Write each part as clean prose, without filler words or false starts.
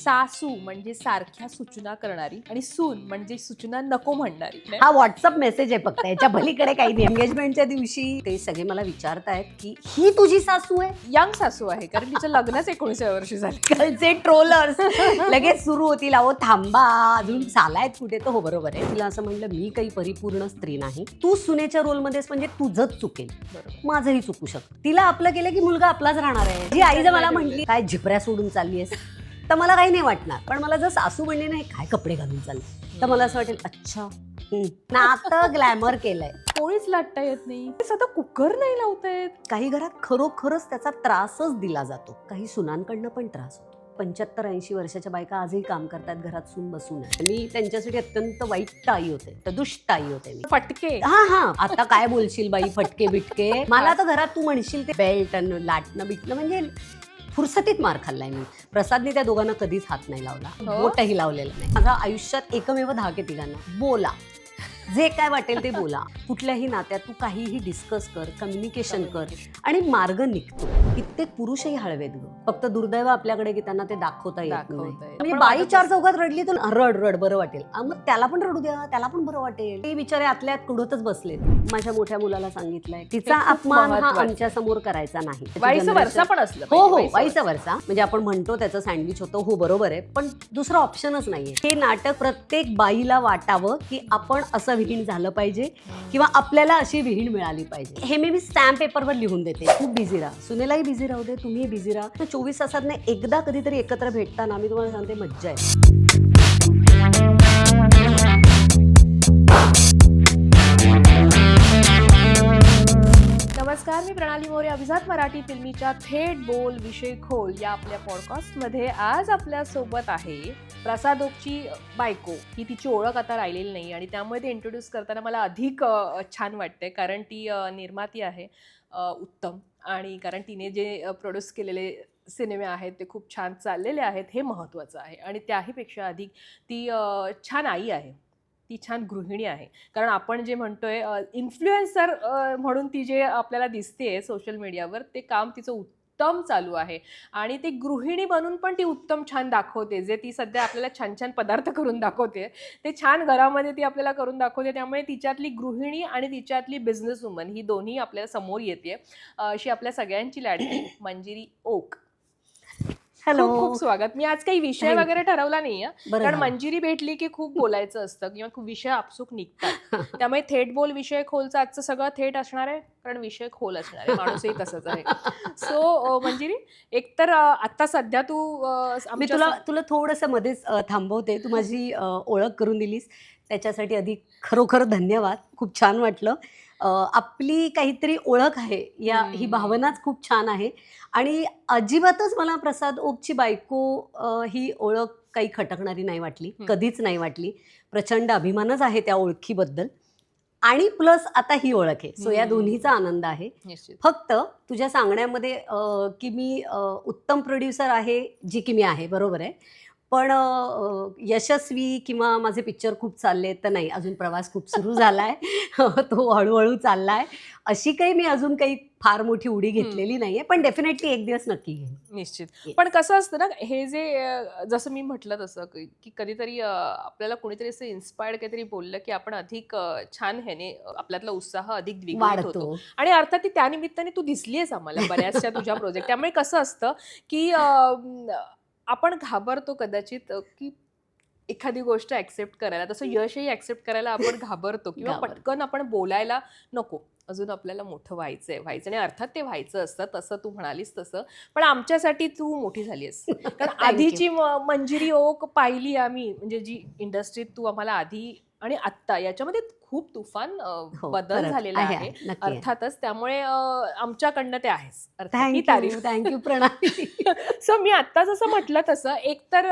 सासू म्हणजे सारख्या सूचना करणारी आणि सून म्हणजे सूचना नको म्हणणारी. हा व्हॉट्सअप मेसेज आहे फक्त, याच्या भलीकडे काही नाही. एंगेजमेंटच्या दिवशी ते सगळे मला विचारतायत की ही तुझी सासू आहे. यंग सासू आहे कारण तिचं लग्नच 19व्या वर्षी झालं. कालचे ट्रोलर्स लगेच सुरू होतील, अहो थांबा अजून चालायत कुठे. तर हो बरोबर आहे. तिला असं म्हणलं मी काही परिपूर्ण स्त्री नाही, तू सुनेच्या रोलमध्येच म्हणजे तुझंच चुकेल, माझंही चुकू शकतं. तिला आपलं केलं की मुलगा आपलाच राहणार आहे. जी आई जर मला म्हटली काय झिपऱ्या सोडून चालली आहेस, तर मला काही नाही वाटणार. पण मला जर सासू म्हणली नाही काय कपडे घालून चालले, तर मला असं वाटेल अच्छा नातं ग्लॅमर केलंय. पोळीच लाटता येत नाही, साधा कुकर नाही लावता येत. काही घरात खरोखरच त्याचा त्रासच दिला जातो. काही सुनांकडनं पण त्रास होतो. 75-80 वर्षाच्या बायका आजही काम करतात घरात सून बसून. मी त्यांच्यासाठी अत्यंत वाईट आई होते, तर दुष्ट आई होते मी. फटके हा आता काय बोलशील बाई, फटके बिटके. मला तर घरात तू म्हणशील ते बेल्ट आणि लाटणं बिटणं म्हणजे फुरसतीत मार खाल्लाय मी. प्रसादने त्या दोघांना कधीच हात नाही लावला, बोटही लावलेला नाही. माझ्या आयुष्यात एकमेव धाक आहे तिघांना, बोला जे काय वाटेल ते बोला. कुठल्याही नात्यात तू काहीही डिस्कस कर, कम्युनिकेशन कर आणि मार्ग निघतो. कित्येक पुरुषही हळवेत ग, फक्त दुर्दैव आपल्याकडे की त्यांना ते दाखवता येत नाही. म्हणजे बाई चार चौघात रडली तर रड रड बरं वाटेल, मग त्याला पण रडू द्या, त्याला पण बरं वाटेल. ते बिचारे आतल्यात कुडतच बसलेत. माझ्या मोठ्या मुलाला सांगितलंय तिचा अपमान हा आमच्या समोर करायचा नाही. वाईस वर्सा पण असलं. हो वाईस वर्सा. म्हणजे आपण म्हणतो त्याचं सँडविच होतं, हो बरोबर आहे, पण दुसरं ऑप्शनच नाहीये. हे नाटक प्रत्येक बाईला वाटावं की आपण असं विहीण झालं पाहिजे किंवा आपल्याला अशी विहीण मिळाली पाहिजे. हे मी स्टॅम्प पेपरवर लिहून देते. खूप बिझी राहा, सुनेलाही बिझी राहू दे, तुम्ही बिझी राहा. तर 24 तासात नाही एकदा कधीतरी एकत्र भेटताना मी तुम्हाला सांगते मज्जा आहे. नमस्कार, मी प्रणाली मोरे. अभिजात मराठी फिल्मीच्या थेट बोल विषय खोल या आपल्या पॉडकास्टमध्ये आज आपल्या सोबत आहे प्रसाद ओकची बायको. ही तिची ओळख आता राहिलेली नाही आणि त्यामुळे ते इंट्रोड्यूस करताना मला अधिक छान वाटते कारण ती निर्माती आहे उत्तम, आणि कारण तिने जे प्रोड्यूस केलेले सिनेमे आहेत ते खूप छान चाललेले आहेत, हे महत्त्वाचं आहे. आणि त्याहीपेक्षा अधिक ती छान आई आहे, ती छान गृहिणी आहे. कारण आपण जे म्हणतोय इन्फ्लुएन्सर म्हणून ती जे आपल्याला दिसते सोशल मीडियावर, ते काम तिचं उत्तम चालू आहे. आणि ती गृहिणी बनून पण ती उत्तम छान दाखवते. जे ती सध्या आपल्याला छान छान पदार्थ करून दाखवते ते छान घरामध्ये ती आपल्याला करून दाखवते. त्यामुळे तिच्यातली गृहिणी आणि तिच्यातली बिझनेस वुमन ही दोन्ही आपल्याला समोर येते. अशी आपल्या सगळ्यांची लाडकी मंजिरी ओक. हॅलो, खूप खूप स्वागत. मी आज काही विषय वगैरे ठरवला नाहीये, कारण मंजिरी भेटली की खूप बोलायचं असतं किंवा खूप विषय आपसूक निघतात. त्यामुळे थेट बोल विषय खोलचं आजचं सगळं थेट असणार आहे, कारण विषय खोल असणार आहे. माणूसही तसंच आहे. सो मंजिरी, एकतर आता सध्या तू मी तुला थोडंसं मध्येच थांबवते. तू माझी ओळख करून दिलीस त्याच्यासाठी आधी खरोखर धन्यवाद. खूप छान वाटलं. आपली काहीतरी ओळख आहे ही भावनाच खूप छान आहे. आणि अजिबातच मला प्रसाद ओकची बायको ही ओळख काही खटकणारी नाही वाटली, कधीच नाही वाटली. प्रचंड अभिमानच आहे त्या ओळखीबद्दल. आणि प्लस आता ही ओळख आहे, सो या दोन्हीचा आनंद आहे. फक्त तुझ्या सांगण्यामध्ये की मी उत्तम प्रोड्युसर आहे, जी की मी आहे, बरोबर आहे. पण यशस्वी किंवा माझे पिक्चर खूप चालले तर नाही, अजून प्रवास खूप सुरू झाला आहे. तो हळूहळू चालला आहे. अशी काही मी अजून काही फार मोठी उडी घेतलेली नाही आहे, पण डेफिनेटली एक दिवस नक्की घेईन. निश्चित. पण कसं असतं ना, हे जे जसं मी म्हटलं तसं की कधीतरी आपल्याला कोणीतरी असं इन्स्पायर्ड काहीतरी बोललं की आपण अधिक छान ह्याने आपल्यातला उत्साह अधिक द्विगुणित होतो. आणि अर्थात ती त्यानिमित्ताने तू दिसलीयस आम्हाला बऱ्याचशा तुझ्या प्रोजेक्ट. त्यामुळे कसं असतं की आपण घाबरतो कदाचित की एखादी गोष्ट ऍक्सेप्ट करायला, तसं यशही ऍक्सेप्ट करायला आपण घाबरतो किंवा पटकन आपण बोलायला नको. अजून आपल्याला मोठं व्हायचंय आणि अर्थात ते व्हायचं असतं, तसं तू म्हणालीस तसं. पण आमच्यासाठी तू मोठी झालीस. कारण आधीची मंजिरी ओक पाहिली आम्ही, म्हणजे जी इंडस्ट्रीत तू आम्हाला आधी आणि आत्ता याच्यामध्ये खूप तुफान बदल झालेला आहे अर्थातच. त्यामुळे आमच्याकडनं ते आहेच. थँक्यू प्रणाली. सो मी आत्ता जसं म्हटलं तसं, एकतर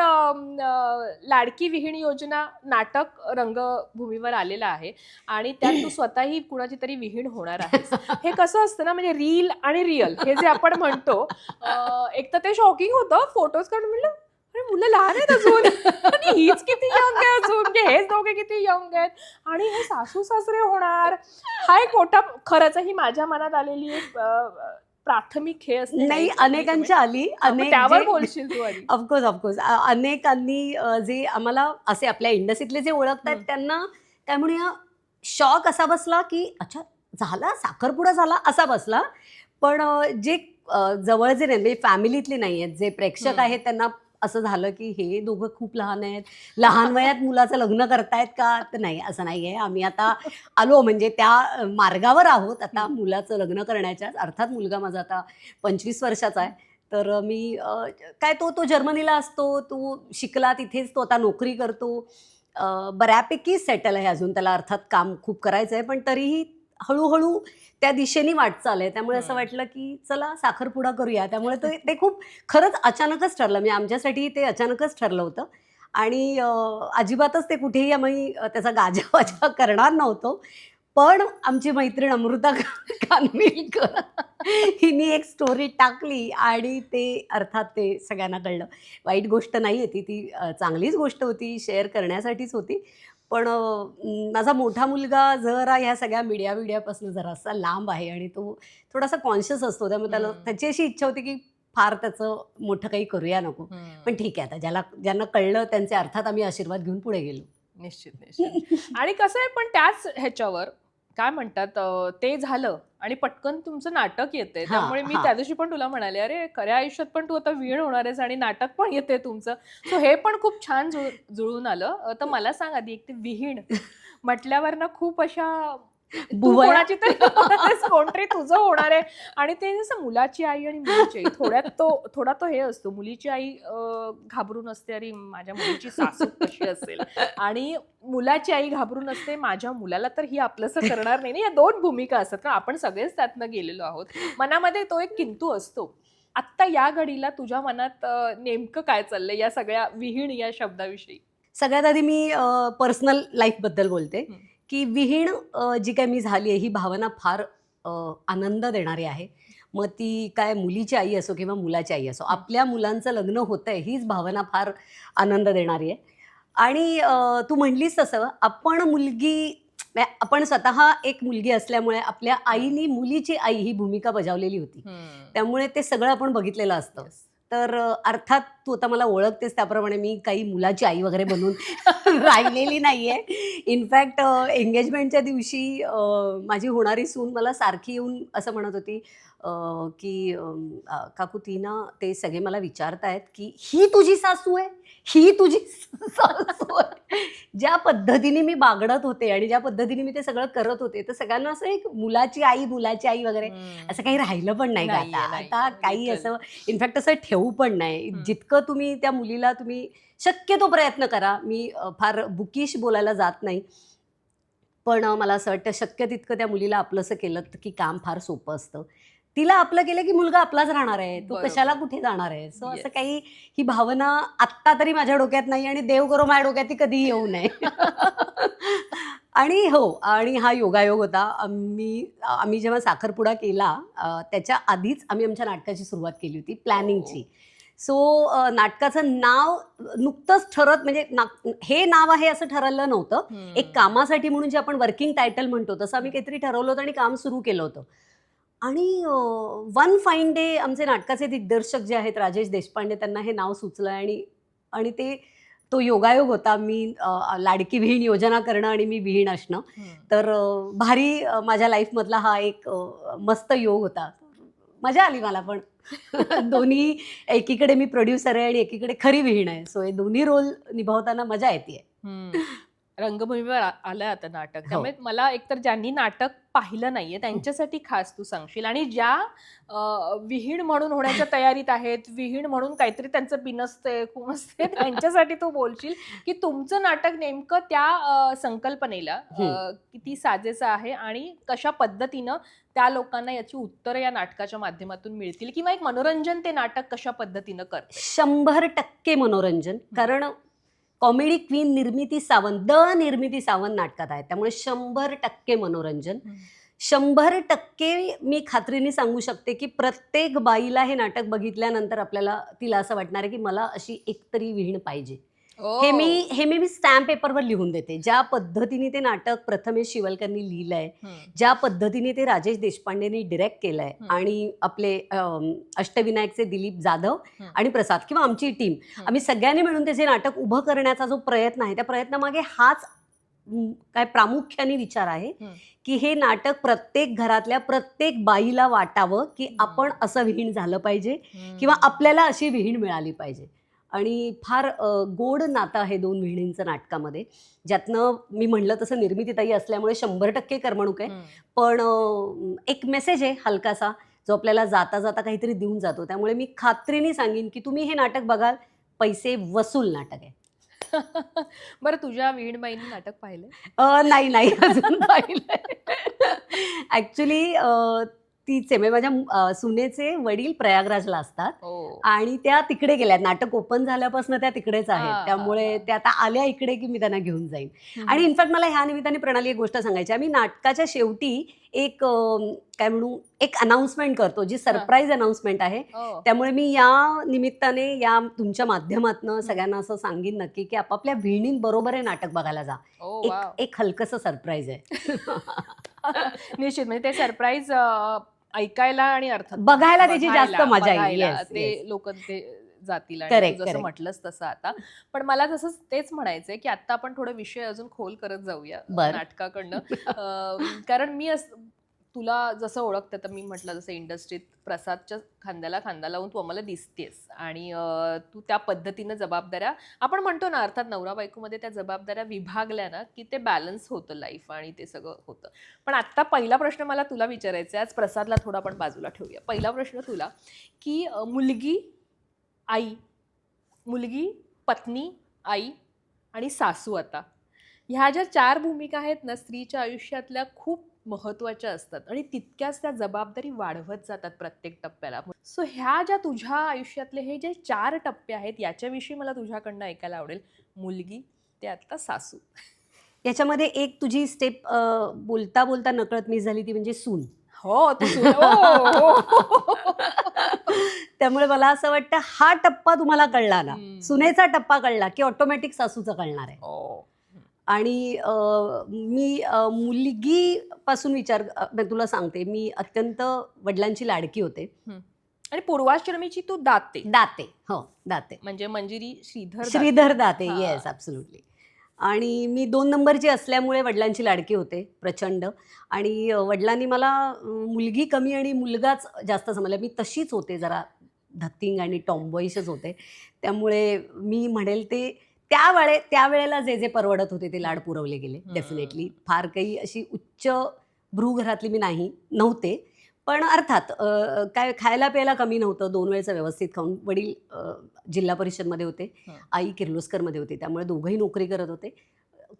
लाडकी विहीण योजना नाटक रंगभूमीवर आलेलं आहे आणि त्यात तू स्वतःही कुणाची तरी विहीण होणार आहेस. हे कसं असतं ना, म्हणजे रील आणि रिअल हे जे आपण म्हणतो, एक तर ते शॉकिंग होतं. फोटोज काढून म्हणलं अरे मुलं लहान आहेत अजून आणि हीच किती यंग आहे अजून, हेच दोघे किती यंग आहेत आणि हे सासू सासरे होणार. हा एक मोठा खरंच ही माझ्या मनात आलेली एक प्राथमिक हे असते नाही, अनेकांची आली. त्यावर बोलशील तू आधी. ऑफकोर्स अनेकांनी जे आम्हाला असे आपल्या इंडस्ट्रीतले जे ओळखतात त्यांना काय म्हणूया शॉक असा बसला की अच्छा झाला साखरपुडा झाला असा बसला. पण जे जवळचे नाही म्हणजे फॅमिलीतले नाही आहेत जे प्रेक्षक आहेत त्यांना असं झालं की हे दोघं खूप लहान आहेत, लहान वयात मुलाचं लग्न करतायत का? तर नाही, असं नाही आहे. आम्ही आता आलो म्हणजे त्या मार्गावर आहोत आता मुलाचं लग्न करण्याच्या. अर्थात मुलगा माझा आता 25 वर्षाचा आहे. तर मी काय तो जर्मनीला असतो, तो शिकला तिथेच, तो आता नोकरी करतो. बऱ्यापैकी सेटल आहे अजून, त्याला अर्थात काम खूप करायचं आहे, पण तरीही हळूहळू त्या दिशेने वाटचाल आहे. त्यामुळे असं वाटलं की चला साखरपुडा करूया. त्यामुळे ते खूप खरंच अचानकच ठरलं. म्हणजे आमच्यासाठी ते अचानकच ठरलं होतं आणि अजिबातच ते कुठेही आम्ही त्याचा गाजावाजा करणार नव्हतो. पण आमची मैत्रीण अमृता कानविलकर हिने एक स्टोरी टाकली आणि ते अर्थात ते सगळ्यांना कळलं. वाईट गोष्ट नाही आहे ती चांगलीच गोष्ट होती, शेअर करण्यासाठीच होती. पण माझा मोठा मुलगा जरा ह्या सगळ्या मीडियापासून जरासा लांब आहे आणि तो थोडासा कॉन्शियस असतो. त्यामुळे त्याची अशी इच्छा होती की फार त्याचं मोठं काही करूया नको. पण ठीक आहे, आता ज्यांना कळलं त्यांचे अर्थात आम्ही आशीर्वाद घेऊन पुढे गेलो. निश्चित. आणि कसं आहे पण त्याच ह्याच्यावर काय म्हणतात ते झालं आणि पटकन तुमचं नाटक येते. त्यामुळे मी त्या दिवशी पण तुला म्हणाले अरे खऱ्या आयुष्यात पण तू आता विहीण होणार आहेस आणि नाटक पण येते तुमचं. सो हे पण खूप छान जुळून आलं. तर मला सांग आधी एक ते विहीण म्हटल्यावर ना खूप अशा कोणाची तरी कोणतरी तुझं होणार आहे आणि ते जसं मुलाची आई आणि मुलीची आई थोडा तो हे असतो. मुलीची आई घाबरून असते अरे माझ्या मुलीची सासू कशी असेल आणि मुलाची आई घाबरून असते माझ्या मुलाला तर ही आपलंसं करणार नाही. या दोन भूमिका असतात कारण आपण सगळेच त्यातनं गेलेलो आहोत. मनामध्ये तो एक किंतु असतो. आत्ता या घडीला तुझ्या मनात नेमकं काय चाललंय या सगळ्या विहीण या शब्दाविषयी? सगळ्यात आधी मी पर्सनल लाईफबद्दल बोलते की विहीण जी काय मी झाली आहे ही भावना फार आनंद देणारी आहे. मग ती काय मुलीची आई असो किंवा मुलाची आई असो, आपल्या मुलांचं लग्न होतंय हीच भावना फार आनंद देणारी आहे. आणि तू म्हणलीस तसं आपण स्वतः एक मुलगी असल्यामुळे आपल्या आईनी मुलीची आई ही भूमिका बजावलेली होती. त्यामुळे ते सगळं आपण बघितलेलं असतं. तर अर्थात तू आता मला ओळखतेस त्याप्रमाणे मी काही मुलाची आई वगैरे बनून राहिलेली नाहीये. इनफॅक्ट एंगेजमेंटच्या दिवशी माझी होणारी सून मला सारखी येऊन असं म्हणत होती की काकू ती ना ते सगळे मला विचारतायत की ही तुझी सासू आहे, ही तुझी सासू आहे. ज्या पद्धतीने मी बागडत होते आणि ज्या पद्धतीने मी ते सगळं करत होते तर सगळ्यांना असं एक मुलाची आई वगैरे असं काही राहिलं पण नाही. आता काही असं इनफॅक्ट असं ठेवू पण नाही. जितकं तुम्ही त्या मुलीला तुम्ही शक्यतो प्रयत्न करा. मी फार बुकिश बोलायला जात नाही, पण मला असं वाटतं शक्य तितकं त्या मुलीला आपलंसं केलं की काम फार सोपं असतं. तिला आपलं केलं की मुलगा आपलाच राहणार आहे, तो कशाला कुठे जाणार आहे. सो असं काही ही भावना आत्ता तरी माझ्या डोक्यात नाही आणि देव करो माझ्या डोक्यात ती कधीही येऊ नये. आणि हा योगायोग होता. आम्ही जेव्हा साखरपुडा केला त्याच्या आधीच आम्ही आमच्या नाटकाची सुरुवात केली होती प्लॅनिंगची. सो नाटकाचं नाव नुकतंच ठरत म्हणजे हे नाव आहे असं ठरवलं नव्हतं. एक कामासाठी म्हणून जे आपण वर्किंग टायटल म्हणतो तसं आम्ही काहीतरी ठरवलं होतं आणि काम सुरू केलं होतं. आणि वन फाईन डे आमचे नाटकाचे दिग्दर्शक जे आहेत राजेश देशपांडे त्यांना हे नाव सुचलं आणि तो योगायोग होता. मी लाडकी विहीण योजना करणं आणि मी विहीण असणं. तर भारी माझ्या लाईफमधला हा एक मस्त योग होता. मजा आली मला पण. दोन्ही एकीकडे मी प्रोड्युसर आहे आणि एकीकडे खरी विहीण आहे. सो हे दोन्ही रोल निभावताना मजा येते. रंगभूमीवर आलंय आता नाटक. त्यामुळे मला एकतर ज्यांनी नाटक पाहिलं नाहीये त्यांच्यासाठी खास तू सांगशील आणि ज्या विहीण म्हणून होण्याच्या तयारीत आहेत, विहीण म्हणून काहीतरी त्यांचं बिनसते खुमसते त्यांच्यासाठी तू बोलशील की तुमचं नाटक नेमकं त्या संकल्पनेला किती साजेचं आहे आणि कशा पद्धतीनं त्या लोकांना याची उत्तरं या नाटकाच्या माध्यमातून मिळतील किंवा एक मनोरंजन ते नाटक कशा पद्धतीनं करते. 100% मनोरंजन. कारण कॉमेडी क्वीन निर्मिती सावंत नाटकात आहे. त्यामुळे 100% मनोरंजन. 100% मी खात्रीने सांगू शकते की प्रत्येक बाईला हे नाटक बघितल्यानंतर तिला असं वाटणार आहे की मला अशी एकतरी विहीण पाहिजे. हे मी स्टॅम्प पेपरवर लिहून देते. ज्या पद्धतीने ते नाटक प्रथमेश शिवलकरनी लिहिलंय, ज्या पद्धतीने ते राजेश देशपांडेंनी डिरेक्ट केलंय आणि आपले अष्टविनायकचे दिलीप जाधव आणि प्रसाद किंवा आमची टीम, आम्ही सगळ्यांनी मिळून त्याचे नाटक उभं करण्याचा जो प्रयत्न आहे, त्या प्रयत्नामागे हाच काय प्रामुख्याने विचार आहे की हे नाटक प्रत्येक घरातल्या प्रत्येक बाईला वाटावं की आपण असं विहीण झालं पाहिजे किंवा आपल्याला अशी विहीण मिळाली पाहिजे. आणि फार गोड नातं आहे दोन विहिणींचं नाटकामध्ये, ज्यातनं मी म्हणलं तसं निर्मितीताई असल्यामुळे 100% करमणूक आहे, पण एक मेसेज आहे हलकासा जो आपल्याला जाता जाता काहीतरी देऊन जातो. त्यामुळे मी खात्रीने सांगेन की तुम्ही हे नाटक बघाल, पैसे वसूल नाटक आहे. बरं, तुझ्या विणबाईंनी नाटक पाहिलं? नाही अजून पाहिलं. ऍक्च्युली तीचे म्हणजे माझ्या सुनेचे वडील प्रयागराजला असतात आणि त्या तिकडे गेल्या. नाटक ओपन झाल्यापासून त्या तिकडेच आहेत, त्यामुळे त्या आता आल्या इकडे की मी त्यांना घेऊन जाईन. आणि इनफॅक्ट मला ह्या निमित्ताने प्रणाली एक गोष्ट सांगायची, आम्ही नाटकाच्या शेवटी एक काय म्हणू एक अनाउन्समेंट करतो, जी सरप्राईज अनाउन्समेंट आहे. त्यामुळे मी या निमित्ताने या तुमच्या माध्यमातून सगळ्यांना असं सांगेन नक्की की आपापल्या विहिणींबरोबर हे नाटक बघायला जा. एक हलकंसं सरप्राईज आहे. निश्चित, म्हणजे ते सरप्राईज ऐकायला आणि अर्थात बघायला त्याची जास्त मजा येईल. ते लोक ते जातील आणि जसं म्हटलंच तसं. आता पण मला तसंच तेच म्हणायचंय की आता आपण थोडं विषय अजून खोल करत जाऊया नाटकाकडनं. कारण मी तुला जसं ओळखते, तर मी म्हटलं जसं इंडस्ट्रीत प्रसादच्या खांद्याला खांदा लावून तू आम्हाला दिसतेस आणि तू त्या पद्धतीनं जबाबदाऱ्या, आपण म्हणतो ना अर्थात नवरा बायकोमध्ये त्या जबाबदाऱ्या विभागल्या ना की ते बॅलन्स होतं लाईफ आणि ते सगळं होतं. पण आत्ता पहिला प्रश्न मला तुला विचारायचा आहे, आज प्रसादला थोडा आपण बाजूला ठेवूया. पहिला प्रश्न तुला की मुलगी, आई, मुलगी, पत्नी, आई आणि सासू, आता ह्या ज्या 4 भूमिका आहेत ना स्त्रीच्या आयुष्यातल्या, खूप महत्त्वाच्या असतात आणि तितक्याच त्या जबाबदारी वाढवत जातात प्रत्येक टप्प्याला. सो ह्या ज्या तुझ्या आयुष्यातले हे जे 4 टप्पे आहेत याच्याविषयी मला तुझ्याकडनं ऐकायला आवडेल. मुलगी, ते आता सासू. याच्यामध्ये एक तुझी स्टेप बोलता बोलता नकळत मिस झाली, ती म्हणजे सून. हो, त्यामुळे मला असं वाटतं हा टप्पा तुम्हाला कळला ना, सुनेचा टप्पा कळला की ऑटोमॅटिक सासूचा कळणार आहे. आणि मी मुलगी पासून विचार तुला सांगते, मी अत्यंत वडिलांची लाडकी होते आणि पूर्वाश्रमीची तू दाते. हो, दाते म्हणजे मंजिरी श्रीधर दाते. Yes, absolutely. आणि मी 2 नंबरची असल्यामुळे वडिलांची लाडकी होते प्रचंड. आणि वडिलांनी मला मुलगी कमी आणि मुलगाच जास्त समजला. मी तशीच होते, जरा धत्तिंग आणि टॉमबॉईशच होते. त्यामुळे मी म्हणेल ते त्यावेळेला जे परवडत होते ते लाड पुरवले गेले. डेफिनेटली फार काही अशी उच्च भ्रूघरातली मी नव्हते. पण अर्थात काय खायला प्यायला कमी नव्हतं, 2 वेळेचं व्यवस्थित खाऊन. वडील जिल्हा परिषदमध्ये होते, आई किर्लोस्करमध्ये होती, त्यामुळे दोघंही नोकरी करत होते.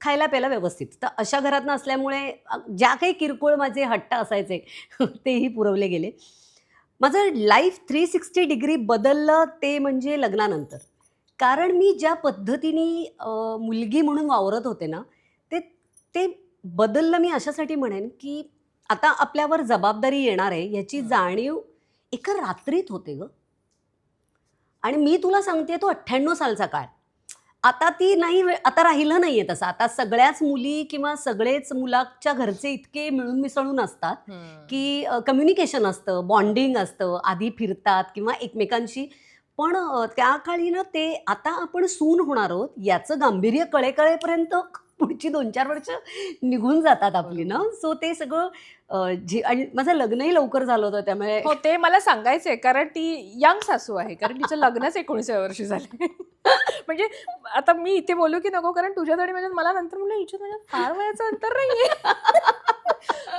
खायला प्यायला व्यवस्थित. तर अशा घरातनं असल्यामुळे ज्या काही किरकोळ माझे हट्ट असायचे तेही पुरवले गेले. माझं लाईफ 360 डिग्री बदललं ते म्हणजे लग्नानंतर. कारण मी ज्या पद्धतीने मुलगी म्हणून वावरत होते ना, ते बदललं. मी अशासाठी म्हणेन की आता आपल्यावर जबाबदारी येणार आहे याची जाणीव एका रात्रीत होते ग. आणि मी तुला सांगते, तो 98 सालचा काळ. आता ती नाही, आता राहिलं नाहीये तसं. आता सगळ्याच मुली किंवा सगळेच मुलाच्या घरचे इतके मिळून मिसळून असतात की कम्युनिकेशन असतं, बॉन्डिंग असतं, आधी फिरतात किंवा एकमेकांशी. पण त्या काळी ना, ते आता आपण सून होणार आहोत याचं गांभीर्य कळेपर्यंत पुढची 2-4 वर्ष निघून जातात आपली ना. सो ते सगळं आणि माझं लग्नही लवकर झालं होतं, त्यामुळे हो, ते मला सांगायचंय. कारण ती यंग सासू आहे, कारण तिचं लग्नच 19व्या वर्षी झालं. म्हणजे आता मी इथे बोलू की नको, कारण तुझ्यात आणि माझ्यात, मला नंतर म्हणलं हिच्यात म्हणजे फार वयाचं अंतर नाहीये.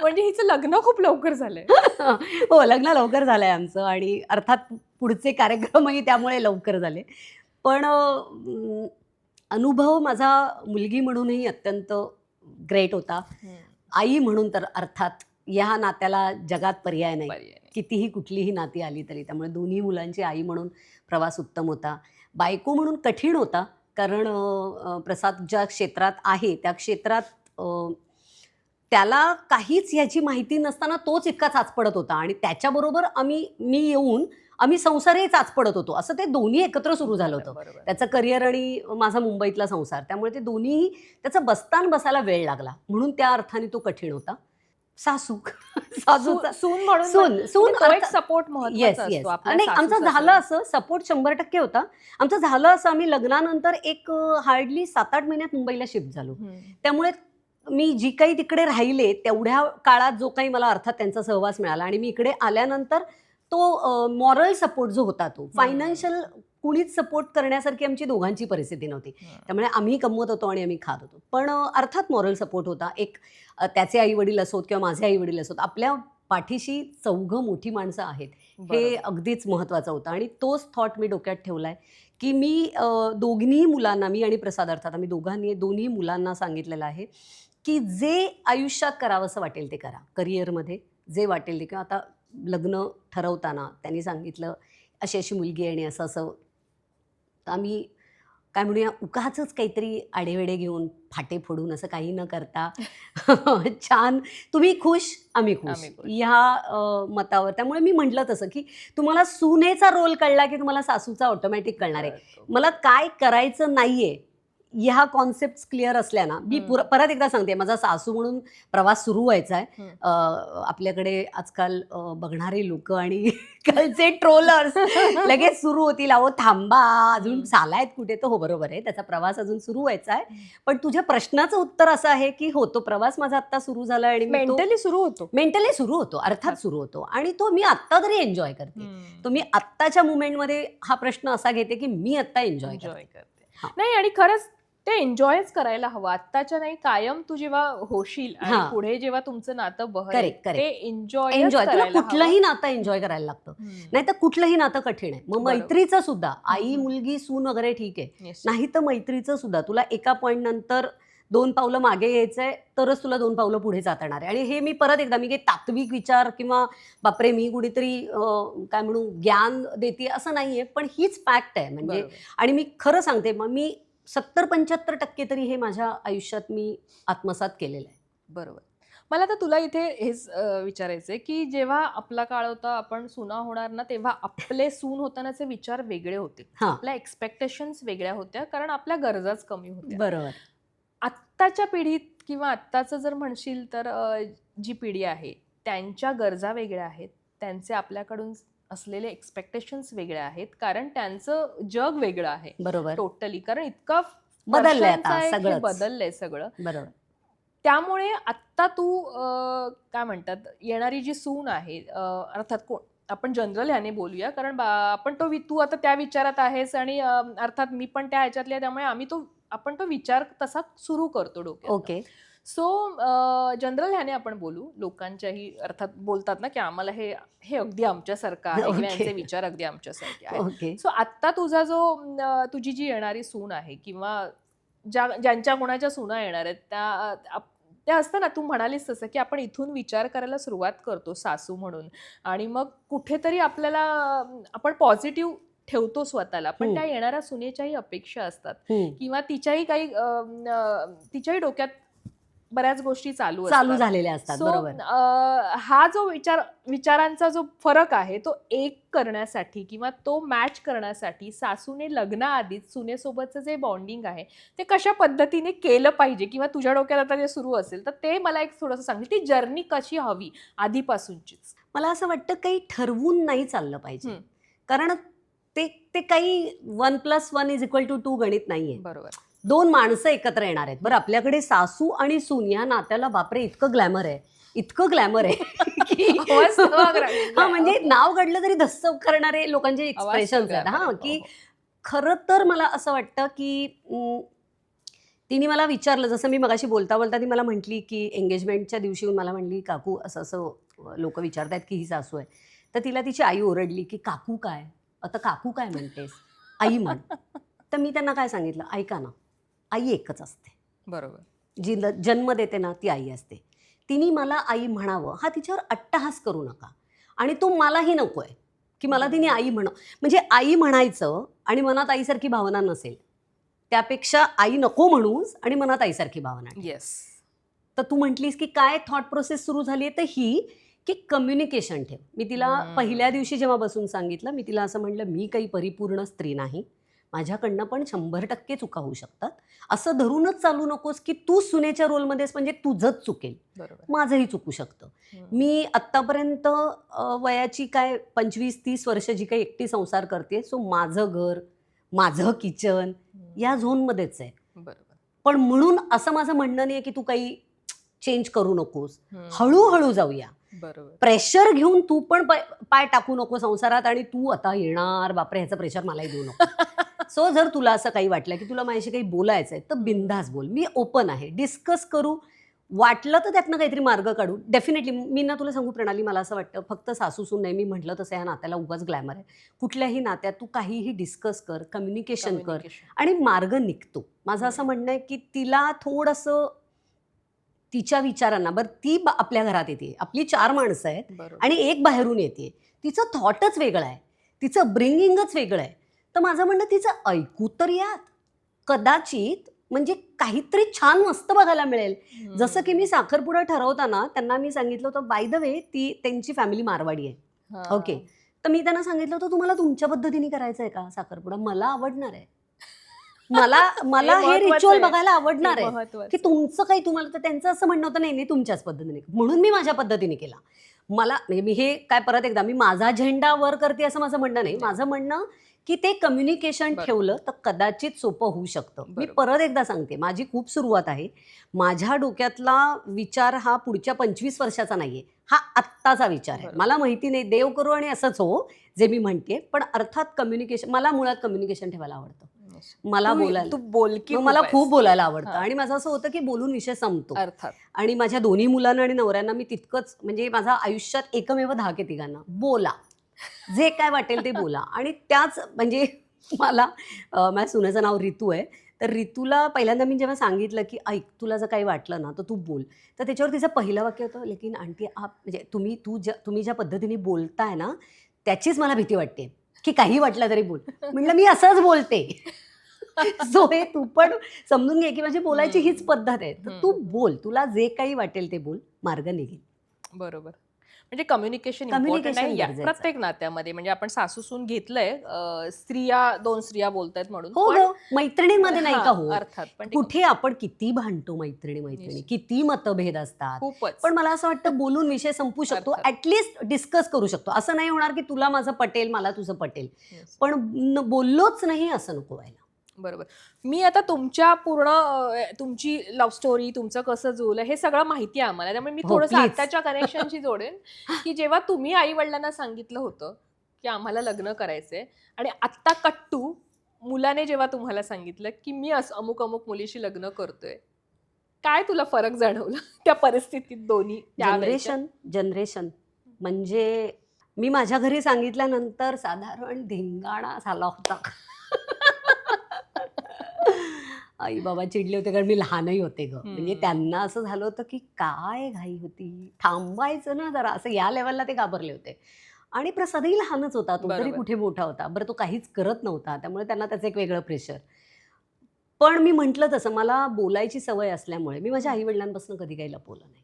म्हणजे हिचं लग्न खूप लवकर झालंय. हो, लग्न लवकर झालंय आमचं आणि अर्थात पुढचे कार्यक्रमही त्यामुळे लवकर झाले. पण अनुभव माझा मुलगी म्हणूनही अत्यंत ग्रेट होता. आई म्हणून तर अर्थात या नात्याला जगात पर्याय नाही, कितीही कुठलीही नाती आली तरी. त्यामुळे दोन्ही मुलांची आई म्हणून प्रवास उत्तम होता. बायको म्हणून कठीण होता, कारण प्रसाद ज्या क्षेत्रात आहे त्या क्षेत्रात त्याला काहीच ह्याची माहिती नसताना तोच इतका चाचपडत होता. आणि त्याच्याबरोबर मी येऊन आम्ही संसारही चाचपडत होतो, असं ते दोन्ही एकत्र सुरू झालं होतं. बरोबर. त्याचं करिअर आणि माझा मुंबईतला संसार, त्यामुळे ते दोन्ही त्याचं बसतान बसायला वेळ लागला, म्हणून त्या अर्थाने तो कठीण होता. सासू सासूचा सून म्हणून सून म्हणजे तो एक अर्थ- सपोर्ट येस महत्त्वाचा येस असतो आपल्या आणि आमचं सासू-सासऱ्यांना. झालं असं सपोर्ट 100% होता. आमचं झालं असं, आम्ही लग्नानंतर एक हार्डली 7-8 महिन्यात मुंबईला शिफ्ट झालो. त्यामुळे मी जी काही तिकडे राहिले तेवढ्या काळात जो काही मला अर्थात त्यांचा सहवास मिळाला, आणि मी इकडे आल्यानंतर तो मॉरल सपोर्ट जो होता, तो फायनान्शियल कुणीच सपोर्ट करण्यासारखी आमची दोघांची परिस्थिती नव्हती. त्यामुळे आम्ही कमवत होतो आणि आम्ही खात होतो, पण अर्थात मॉरल सपोर्ट होता. एक त्याचे आई वडील असोत किंवा माझे आई वडील असोत, आपल्या पाठीशी चौघं मोठी माणसं आहेत, हे बरोबर. अगदीच महत्त्वाचं होतं. आणि तोच थॉट मी डोक्यात ठेवलाय की मी दोन्ही मुलांना, मी आणि प्रसाद अर्थात आम्ही दोन्ही मुलांना सांगितलेलं आहे की जे आयुष्यात करावंसं वाटेल ते करा. करिअरमध्ये जे वाटेल ते, किंवा आता लग्न ठरवताना त्यांनी सांगितलं अशी अशी मुलगी आहे आणि असं असं, तर आम्ही काय म्हणूया उगाचच काहीतरी आडेवेडे घेऊन फाटे फोडून असं काही न करता छान तुम्ही खुश आम्ही खुश आम्ही खुश. ह्या मतावर. त्यामुळे मी म्हटलं तसं की तुम्हाला सुनेचा रोल कळला की तुम्हाला सासूचा ऑटोमॅटिक कळणार आहे. मला काय करायचं नाहीये ह्या कॉन्सेप्ट क्लिअर असल्या ना, मी परत एकदा सांगते, माझा सासू म्हणून प्रवास सुरू व्हायचा आहे. आपल्याकडे आजकाल बघणारे लोक आणि कालचे ट्रोलर्स लगेच सुरू होतील, अहो थांबा अजून चालायत कुठे. तर हो बरोबर आहे, त्याचा प्रवास अजून सुरू व्हायचा आहे. पण तुझ्या प्रश्नाचं उत्तर असं आहे की हो, तो प्रवास माझा आत्ता सुरू झाला आणि मी तो मेंटली सुरू होतो. मेंटली सुरू होतो, अर्थात सुरू होतो, आणि तो मी आत्ता तरी एन्जॉय करते. तो मी आत्ताच्या मुमेंटमध्ये हा प्रश्न असा घेते की मी आत्ता एन्जॉय करते. हा. नाही, आणि खरंच ते एन्जॉयच करायला हवं. आत्ताच्या नाही, कायम तू जेव्हा होशील आणि हा. पुढे जेव्हा तुमचं नातं बहरेल, Correct, correct. ते एन्जॉय एन्जॉय, तुला करायला कुठलंही नातं एन्जॉय करायला लागतं, नाही तर कुठलंही नातं कठीण आहे. मग बरोबर. मैत्रीचं सुद्धा, आई मुलगी सून वगैरे ठीक आहे, Yes. नाही तर मैत्रीचं सुद्धा तुला एका पॉईंट नंतर 2 पावलं मागे यायचंय तरच तुला 2 पावलं पुढे जाता येणार आहे. आणि हे मी परत एकदा, मी काही तात्विक विचार किंवा बापरे मी कुठेतरी काय म्हणू ज्ञान देते असं नाहीये, पण हीच फॅक्ट आहे म्हणजे. बरोबर. आणि मी खरं सांगते, मग मी 70-75% तरी हे माझ्या आयुष्यात मी आत्मसात केलेलं आहे. बरोबर. मला तर तुला इथे हेच विचारायचंय की जेव्हा आपला काळ होता, आपण सुना होणार ना, तेव्हा आपले सून होतानाचे विचार वेगळे होते, हा. आपल्या एक्सपेक्टेशन्स वेगळ्या होत्या, कारण आपल्या गरजाच कमी होत्या. बरोबर. आत्ताच्या पिढीत किंवा आत्ताचं जर म्हणशील तर जी पिढी आहे त्यांच्या गरजा वेगळ्या आहेत, त्यांचे आपल्याकडून असलेले एक्सपेक्टेशन्स वेगळे आहेत, कारण त्यांचं जग वेगळं आहे बरोबर. टोटली, कारण इतका बदललंय आता वर्षांचा एक हे सगळंच. बदललंय सगळं. बरोबर. त्यामुळे आत्ता तू काय म्हणतात, येणारी जी सून आहे, अर्थात आपण जनरल ह्याने बोलूया, कारण आपण तू आता त्या विचारात आहेस आणि अर्थात मी पण त्या ह्याच्यातली आहे, त्यामुळे आपण तो विचार तसा सुरू करतो डोक्यात. ओके. सो जनरल ह्याने आपण बोलू. लोकांच्याही अर्थात बोलतात ना की आम्हाला हे अगदी आमच्यासारखं आहे किंवा Okay. यांचे विचार अगदी आमच्यासारखे आहेत. ओके. सो आत्ता तुझा तुझी जी येणारी सून आहे किंवा ज्यांच्या कोणाच्या सुना येणार आहेत, त्या असतं ना, तू म्हणालीस तसं की आपण इथून विचार करायला सुरुवात करतो सासू म्हणून, आणि मग कुठेतरी आपल्याला आपण पॉझिटिव्ह ठेवतो स्वतःला, पण त्या येणाऱ्या सुनेच्याही अपेक्षा असतात किंवा तिच्याही डोक्यात बऱ्याच गोष्टी चालू झालेल्या असतात. बरोबर. हा जो विचारांचा जो फरक आहे तो एक करण्यासाठी किंवा तो मॅच करण्यासाठी सासूने लग्नाआधीच सुनेसोबतचं जे बॉन्डिंग आहे ते कशा पद्धतीने केलं पाहिजे, किंवा तुझ्या डोक्यात आता जे सुरू असेल तर ते मला एक थोडंसं सांग, ती जर्नी कशी हवी आधीपासूनचीच. मला असं वाटतं काही ठरवून नाही चाललं पाहिजे, कारण ते काही 1+1=2 गणित नाहीये. बरोबर. 2 माणसं एकत्र येणार आहेत. बरं, आपल्याकडे सासू आणि सून या नात्याला बापरे इतकं ग्लॅमर आहे की हा, म्हणजे नाव घडलं तरी धस्स करणारे लोकांचे एक्सप्रेशन्स आहेत. हा, की खरं तर मला असं वाटतं की तिने मला विचारलं, जसं मी मगाशी बोलता बोलता ती मला म्हटली की एंगेजमेंटच्या दिवशी मला म्हटली, काकू असं असं लोक विचारतायत की ही सासू आहे. तर तिला तिची आई ओरडली की काकू काय, आता काकू काय म्हणतेस, आई म्हण. तर मी त्यांना काय सांगितलं, ऐका ना, आई एकच असते. बरोबर. जी जन्म देते ना ती आई असते. तिने मला आई म्हणावं हा तिच्यावर अट्टहास करू नका, आणि तो मलाही नको आहे की मला तिने आई म्हणजे आई म्हणायचं आणि मनात आईसारखी भावना नसेल, त्यापेक्षा आई नको म्हणूस आणि मनात आईसारखी भावना. येस. तर तू म्हटलीस की काय थॉट प्रोसेस सुरू झाली आहे, तर ही की कम्युनिकेशन ठेव. मी तिला पहिल्या दिवशी जेव्हा बसून सांगितलं, मी तिला असं म्हटलं, मी काही परिपूर्ण स्त्री नाही, माझ्याकडनं पण 100% चुका होऊ शकतात. असं धरूनच चालू नकोस की तू सुनेच्या रोलमध्येच म्हणजे तुझंच चुकेल, माझंही चुकू शकतं. मी आत्तापर्यंत वयाची काय 25-30 वर्ष जी काही एकटी संसार करते, सो माझं घर, माझं किचन या झोनमध्येच आहे. पण म्हणून असं माझं म्हणणं नाही की तू काही चेंज करू नकोस, हळूहळू जाऊया. प्रेशर घेऊन तू पण पाय टाकू नको संसारात आणि तू आता येणार बापरे ह्याचं प्रेशर मलाही देऊ नको. सो जर तुला असं काही वाटलं की तुला माझ्याशी काही बोलायचं आहे तर बिनधास्त बोल, मी ओपन आहे, डिस्कस करू, वाटलं तर त्यातनं काहीतरी मार्ग काढू. डेफिनेटली मी ना तुला सांगू प्रणाली, मला असं वाटतं फक्त सासूसून नाही, मी म्हटलं तसं या नात्याला उगाच ग्लॅमर आहे. कुठल्याही नात्यात तू काहीही डिस्कस कर, कम्युनिकेशन कर आणि मार्ग निघतो. माझं असं म्हणणं आहे की तिला थोडंसं तिच्या विचारांना, बरं ती आपल्या घरात येते, आपली 4 माणसं आहेत आणि एक बाहेरून येते, तिचं थॉटच वेगळं आहे, तिचं ब्रिंगिंगच वेगळं आहे. तर माझं म्हणणं तिचं ऐकू तर यात, कदाचित म्हणजे काहीतरी छान मस्त बघायला मिळेल. जसं की मी साखरपुडा ठरवताना त्यांना मी सांगितलं होतं, बाय द वे त्यांची फॅमिली मारवाडी आहे, ओके. तर मी त्यांना सांगितलं होतं, तुम्हाला तुमच्या पद्धतीने करायचं आहे का साखरपुडा, मला आवडणार आहे, मला हे रिच्युअल बघायला आवडणार आहे की तुमचं काही तुम्हाला. तर त्यांचं असं म्हणणं होतं, नाही तुमच्याच पद्धतीने, म्हणून मी माझ्या पद्धतीने केला. मला म्हणजे मी हे काय परत एकदा मी माझा झेंडा वर करते असं माझं म्हणणं नाही. माझं म्हणणं की ते कम्युनिकेशन ठेवलं तर कदाचित सोपं होऊ शकतं. मी परत एकदा सांगते, माझी खूप सुरुवात आहे. माझ्या डोक्यातला विचार हा पुढच्या 25 वर्षाचा नाहीये, हा आत्ताचा विचार आहे. मला माहिती नाही, देव करू आणि असंच हो जे मी म्हणते. पण अर्थात कम्युनिकेशन, मला मुळात कम्युनिकेशन ठेवायला आवडतं. मला बोलायला, मला खूप बोलायला आवडतं आणि माझं असं होतं की बोलून विषय संपतो. आणि माझ्या दोन्ही मुलांना आणि नवऱ्यांना मी तितकंच, म्हणजे माझ्या आयुष्यात एकमेव धाक आहे तिघांना, बोला, जे काय वाटेल ते बोला. आणि त्याच म्हणजे मला माझ्या सुनेचं नाव रितू आहे, तर रितूला पहिल्यांदा मी जेव्हा सांगितलं की ऐक तुला जर काही वाटलं ना तर तू बोल, तर त्याच्यावर तिचं पहिलं वाक्य होतं, लेकिन आंटी आप म्हणजे तुम्ही ज्या पद्धतीने बोलताय ना त्याचीच मला भीती वाटते की काही वाटलं तरी बोल. म्हटलं मी असंच बोलते. सो हे तू पण समजून घे की माझी बोलायची हीच पद्धत आहे, तर तू बोल, तुला जे काही वाटेल ते बोल, मार्ग निघेल. बरोबर. म्हणजे कम्युनिकेशन इम्पॉर्टंट आहे प्रत्येक नात्यामध्ये. म्हणजे आपण सासूसून घेतलंय, दोन स्त्रिया बोलतायत म्हणून, हो मैत्रिणींमध्ये नाही का हो, अर्थात. पण कुठे आपण किती भांडतो मैत्रिणी, किती मतभेद असतात, पण मला असं वाटतं बोलून विषय संपू शकतो, ऍटलिस्ट डिस्कस करू शकतो. असं नाही होणार की तुला माझं पटेल मला तुझं पटेल, पण बोललोच नाही असं नको व्हायला. बरोबर. मी आता तुमची लव्ह स्टोरी, तुमचं कसं जुळलं हे सगळं माहिती आहे आम्हाला, त्यामुळे मी थोडंसं आत्ताच्या कनेक्शनशी जोडेन की जेव्हा तुम्ही आई वडिलांना सांगितलं होतं की आम्हाला लग्न करायचंय, आणि आत्ता कट्टू मुलाने जेव्हा तुम्हाला सांगितलं की मी अमुक मुलीशी लग्न करतोय, काय तुला फरक जाणवला त्या परिस्थितीत दोन्ही? जनरेशन म्हणजे मी माझ्या घरी सांगितल्यानंतर साधारण धिंगाणा झाला होता. आई बाबा चिडले होते कारण मी लहानही होते ग, म्हणजे त्यांना असं झालं होतं की काय घाई होती, थांबायचं ना जरा, असं या लेवलला ते घाबरले होते. आणि प्रसादही लहानच होता, तो तरी कुठे मोठा होता, बरं तो काहीच करत नव्हता, त्यामुळे त्यांना त्याचं एक वेगळं प्रेशर. पण मी म्हटलं तसं मला बोलायची सवय असल्यामुळे मी माझ्या आई वडिलांपासून कधी काही लपवलं नाही.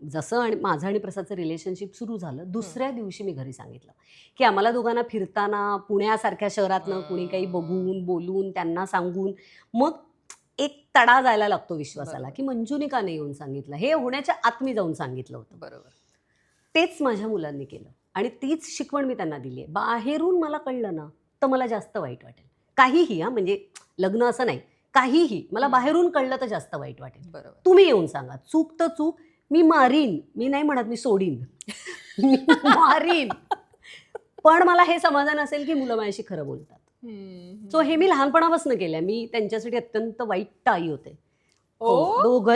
जसं आणि माझं आणि प्रसादचं रिलेशनशिप सुरू झालं, दुसऱ्या दिवशी मी घरी सांगितलं की आम्हाला दोघांना फिरताना पुण्यासारख्या शहरातनं कुणी काही बघून बोलून त्यांना सांगून मग एक तडा जायला लागतो विश्वासाला की मंजूने का नाही येऊन सांगितलं, हे होण्याच्या आत मी जाऊन सांगितलं होतं. बरोबर. तेच माझ्या मुलांनी केलं आणि तीच शिकवण मी त्यांना दिली आहे. बाहेरून मला कळलं ना तर मला जास्त वाईट वाटेल, काहीही, म्हणजे लग्न असं नाही, काहीही मला बाहेरून कळलं तर जास्त वाईट वाटेल. बरोबर. तुम्ही येऊन सांगा, चूक तर चूक, मी मारीन, मी नाही म्हणत मी सोडीन, मी मारीन, पण मला हे समाधान असेल की मुलं माझ्याशी खरं बोलतात. सो हे मी लहानपणापासून केलंय. मी त्यांच्यासाठी अत्यंत वाईट आई होते,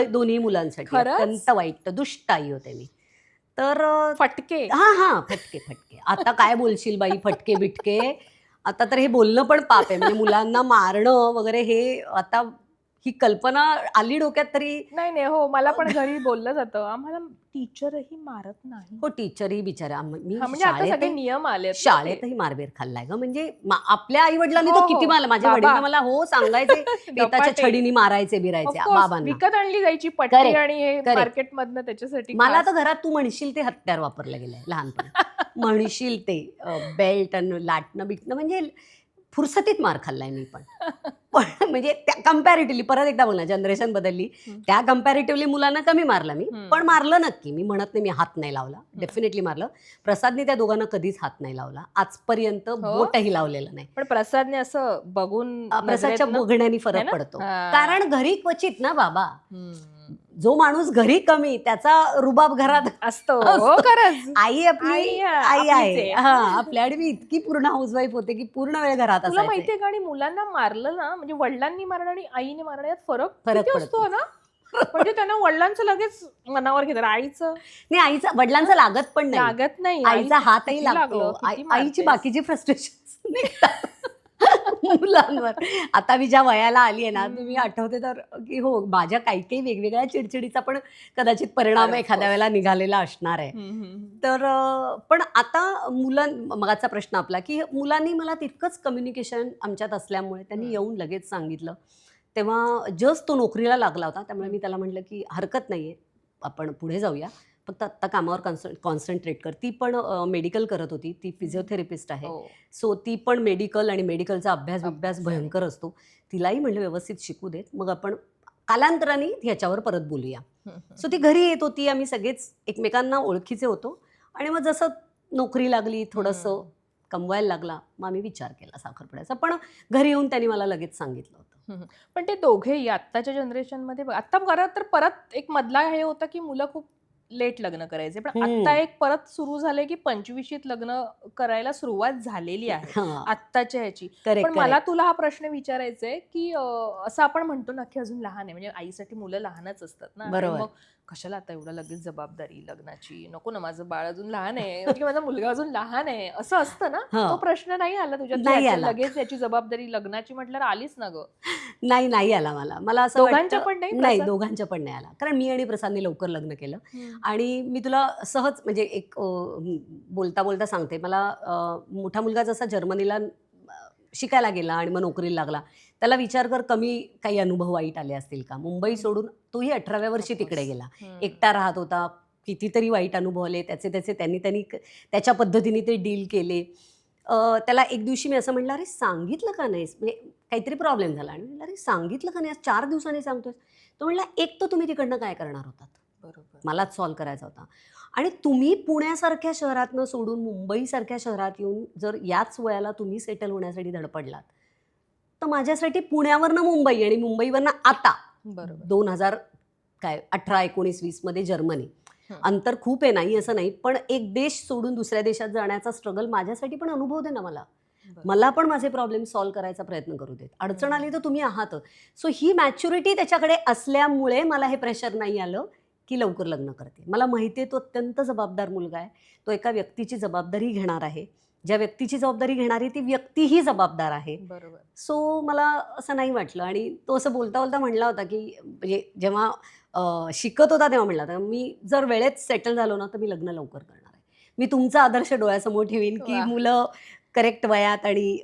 दोन्ही मुलांसाठी अत्यंत वाईट दुष्ट आई होते मी. तर फटके, फटके. आता काय बोलशील बाई, फटके बिटके, आता तर हे बोलणं पण पाप आहे, म्हणजे मुलांना मारणं वगैरे हे आता ही कल्पना आली डोक्यात तरी. नाही हो, मला पण घरी बोललं जातं, आम्हाला टीचरही मारत नाही. हो, टीचरही बिचारा मी म्हणजे आता सगळे नियम आले शाळेतही मारबीर खाल्लाय ग. म्हणजे आपल्या आई वडिलांनी हो, तो किती हो. मला, माझे वडील तर मला हो सांगायचे पेताच्या धपाटे. छडीने मारायचे बिरायचे बाबांना. विकत आणली जायची पट्टी Correct, आणि हे correct. मार्केटमधनं त्याच्यासाठी मला खास. तर घरात तू म्हणशील ते हत्यार वापरलं गेलंय लहानपणी. म्हणशील ते बेल्ट आणि लाटणं बिटणं, म्हणजे फुरसतीत मार खाल्लाय मी पण. पण म्हणजे त्या कम्पॅरेटिव्हली परत एकदा बोलणार, जनरेशन बदलली, त्या कम्पॅरेटिव्हली मुलांना कमी मारला मी, पण मारलं नक्की. मी म्हणत नाही मी हात नाही लावला, डेफिनेटली मारलं. प्रसादने त्या दोघांना कधीच हात नाही लावला आजपर्यंत, बोटही लावलेलं नाही. पण प्रसादने असं बघून प्रसादच्या बघण्याने फरक पडतो, कारण घरी क्वचित ना बाबा, जो माणूस घरी कमी त्याचा रुबाब घरात असतो. खरंच आई आपली आई आहे. हा, आपल्या आडवी इतकी पूर्ण हाऊसवाईफ होते की पूर्ण वेळ घरात तुला असायचे. माहितीये का, आणि मुलांना मारलं ना, म्हणजे वडिलांनी मारणं आणि आईने मारणं यात फरक पडतो असतो ना. म्हणजे त्यांना वडिलांचं लगेच मनावर घेतात, आईचं नाही. आईचा वडिलांचं लागत पण नाही, लागत नाही. आईचा हातही लागतो. आईची बाकीची फ्रस्ट्रेशन निघतात मुलांवर. आता मी ज्या वयाला आली आहे ना, तुम्ही आठवते तर की हो, माझ्या काही काही वेगवेगळ्या चिडचिडीचा पण कदाचित परिणाम एखाद्या वेळेला निघालेला असणार आहे. तर पण आता मगाचा प्रश्न आपला की मुलांनी मला तितकंच कम्युनिकेशन आमच्यात असल्यामुळे त्यांनी येऊन लगेच सांगितलं. तेव्हा जस्ट तो नोकरीला लागला होता, त्यामुळे मी त्याला म्हटलं की हरकत नाहीये, आपण पुढे जाऊया, फक्त आत्ता कामावर कॉन्सन्ट्रेट कर. ती पण मेडिकल करत होती, ती फिजिओथेरपिस्ट आहे. सो ती पण मेडिकल आणि मेडिकलचा अभ्यास भयंकर असतो. तिलाही म्हणलं व्यवस्थित शिकू देत, मग आपण कालांतराने ह्याच्यावर परत बोलूया. सो ती घरी येत होती, आम्ही सगळेच एकमेकांना ओळखीचे होतो. आणि मग जसं नोकरी लागली, थोडंसं कमवायला लागला, मग आम्ही विचार केला साखरपुड्याचा. पण घरी येऊन त्यांनी मला लगेच सांगितलं होतं. पण ते दोघेही आत्ताच्या जनरेशनमध्ये, आता परत एक मधला हे होता की मुलं खूप लेट लग्न करायचे, पण आता एक परत सुरू झालंय की 25शीत लग्न करायला सुरुवात झालेली आहे आत्ताच्या ह्याची. पण मला तुला हा प्रश्न विचारायचा आहे की असं आपण म्हणतो ना की अजून लहान आहे, म्हणजे आईसाठी मुलं लहानच असतात ना, मग कशाला आता एवढं लगेच जबाबदारी लग्नाची, नको ना, माझं बाळ अजून लहान आहे, म्हणजे माझा मुलगा अजून लहान आहे, असं असतं ना. तो प्रश्न नाही आला तुझ्या लगेच याची जबाबदारी लग्नाची म्हटल्यावर आलीच ना ग? नाही आला मला असं दोघांच्या पण नाही, दोघांच्या पण नाही आला, कारण मी आणि प्रसादने लवकर लग्न केलं. आणि मी तुला सहज म्हणजे एक बोलता बोलता सांगते, मला मोठा मुलगा जसा जर्मनीला शिकायला गेला आणि मग नोकरीला लागला, त्याला विचार कर कमी काही अनुभव वाईट आले असतील का. मुंबई सोडून तोही 18व्या वर्षी तिकडे गेला, एकटा राहत होता, कितीतरी वाईट अनुभव आले त्याचे त्यांनी त्याच्या पद्धतीने ते डील केले. त्याला एक दिवशी मी असं म्हटलं, अरे सांगितलं का नाहीस, म्हणजे काहीतरी प्रॉब्लेम झाला, आणि म्हटलं अरे सांगितलं का नाही, 4 दिवसांनी सांगतोय. तो म्हटला, एक तर तुम्ही तिकडनं काय करणार होतात, बरोबर, मलाच सॉल्व्ह करायचा होता, आणि तुम्ही पुण्यासारख्या शहरातनं सोडून मुंबईसारख्या शहरात येऊन जर याच वयाला तुम्ही सेटल होण्यासाठी धडपडलात, तर माझ्यासाठी पुण्यावरनं मुंबई आणि मुंबईवरनं आता 2018, 19, 20 मध्ये जर्मनी, अंतर खूप आहे, नाही असं नाही, पण एक देश सोडून दुसऱ्या देशात जाण्याचा स्ट्रगल माझ्यासाठी पण अनुभव दे ना, मला पण माझे प्रॉब्लेम सॉल्व्ह करायचा प्रयत्न करू देत. अडचण आली तर तुम्ही आहात. सो ही मॅच्युरिटी त्याच्याकडे असल्यामुळे मला हे प्रेशर नाही आलं की लवकर लग्न करते. मला माहिती आहे तो अत्यंत जबाबदार मुलगा आहे, तो एका व्यक्तीची जबाबदारी घेणार आहे, ज्या व्यक्तीची जबाबदारी घेणारी ती व्यक्तीही जबाबदार आहे, बरोबर. सो मला असं नाही वाटलं. आणि तो असं बोलता बोलता म्हणला होता की म्हणजे जेव्हा शिकत होता तेव्हा म्हणला होता, मी जर वेळेत सेटल झालो ना तर मी लग्न लवकर करणार आहे, मी तुमचा आदर्श डोळ्यासमोर ठेवीन की मुलं करेक्ट वयात, आणि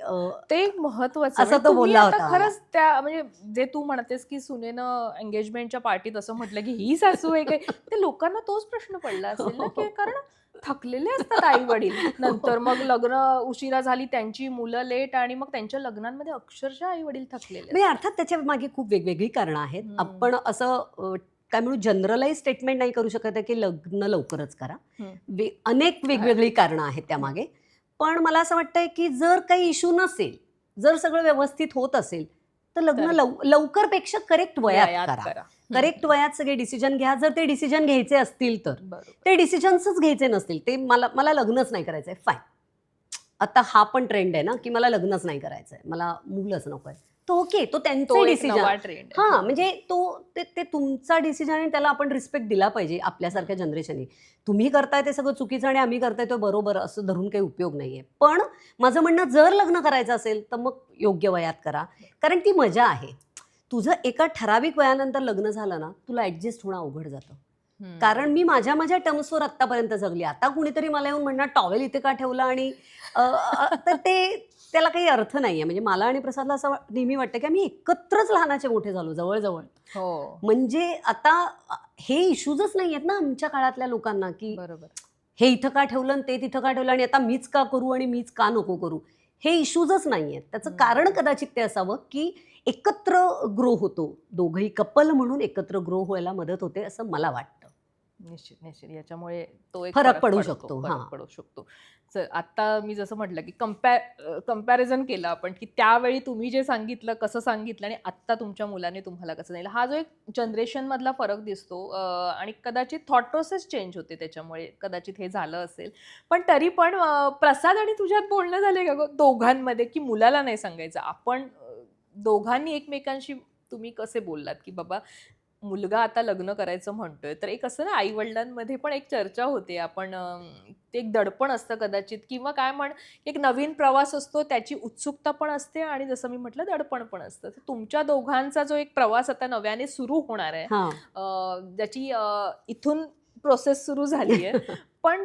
ते महत्वाचं असं तो बोलला होता. खरंच त्या म्हणजे जे तू म्हणतेस की सुनेनं एंगेजमेंटच्या पार्टीत असं म्हटलं की ही सासू आहे काय, ते लोकांना तोच प्रश्न पडला असेल ना, की कारण थकलेले असतात आई वडील, नंतर मग लग्न उशिरा झाली, त्यांची मुलं लेट, आणि मग त्यांच्या लग्नांमध्ये अक्षरशः आई वडील थकलेले. म्हणजे अर्थात त्याच्या मागे खूप वेगवेगळी कारणं आहेत. आपण असं काय म्हणू जनरलाइज स्टेटमेंट नाही करू शकत की लग्न लवकरच करा, अनेक वेगवेगळी कारणं आहेत त्यामागे. पण मला असं वाटतंय की जर काही इश्यू नसेल, जर सगळं व्यवस्थित होत असेल, तर लग्न लवकरपेक्षा करेक्ट वयात करा. करेक्ट वयात सगळे डिसिजन घ्या. जर ते डिसिजन घ्यायचे असतील तर, ते डिसिजन्सच घ्यायचे नसतील, ते मला लग्नच नाही करायचंय, फाईन. आता हा पण ट्रेंड आहे ना की मला लग्नच नाही करायचंय, मला मुलंच नको आहे, तो ओके, तो त्यांचा डिसिजन. हां, म्हणजे ते तुमचा डिसिजन आहे, त्याला आपण रिस्पेक्ट दिला पाहिजे. आपल्यासारख्या जनरेशनने तुम्ही करताय ते सगळं चुकीचं आणि आम्ही करताय तो बरोबर असं धरून काही उपयोग नाहीये. पण माझं म्हणणं, जर लग्न करायचं असेल तर मग योग्य वयात करा, कारण ती मजा आहे. तुझं एका ठराविक वयानंतर लग्न झालं ना, तुला ऍडजस्ट होणं अवघड जातं. कारण मी माझ्या टर्म्सवर आत्तापर्यंत जगली. आता कुणीतरी मला येऊन म्हणणार टॉवेल इथे का ठेवला, आणि तर त्याला काही अर्थ नाहीये. म्हणजे मला आणि प्रसादला असं नेहमी वाटतं की आम्ही एकत्रच लहानाचे मोठे झालो जवळजवळ. हो, म्हणजे आता हे इश्यूजच नाही आहेत ना आमच्या काळातल्या लोकांना, की बरोबर. हे इथं का ठेवलं आणि ते तिथं का ठेवलं, आणि आता मीच का करू आणि मीच का नको करू. हे इश्यूजच नाही आहेत. त्याचं कारण कदाचित ते असावं की एकत्र ग्रो होतो, दोघंही कपल म्हणून एकत्र ग्रो व्हायला मदत होते असं मला वाटतं. निश्चित निश्चित याच्यामुळे तो एक फरक पडू पडतो, शकतो. फरक हां. पडू शकतो. आता मी जसं म्हटलं की कम्पॅरिझन केलं आपण की त्यावेळी तुम्ही जे सांगितलं कसं सांगितलं आणि आत्ता तुमच्या मुलाने तुम्हाला कसं नाही, हा जो एक जनरेशन मधला फरक दिसतो आणि कदाचित थॉट प्रोसेस चेंज होते त्याच्यामुळे कदाचित हे झालं असेल. पण तरी पण प्रसाद आणि तुझ्यात बोलणं झाले का गं दोघांमध्ये, की मुलाला नाही सांगायचं आपण दोघांनी एकमेकांशी तुम्ही कसे बोललात की बाबा मुलगा आता लग्न करायचं म्हणतोय, तर एक असं ना आई वडिलांमध्ये पण एक चर्चा होते, आपण ते एक दडपण असतं कदाचित, किंवा काय म्हण एक नवीन प्रवास असतो त्याची उत्सुकता पण असते आणि जसं मी म्हटलं दडपण पण असतं. तर तुमच्या दोघांचा जो एक प्रवास आता नव्याने सुरू होणार आहे, ज्याची इथून प्रोसेस सुरू झाली आहे, पण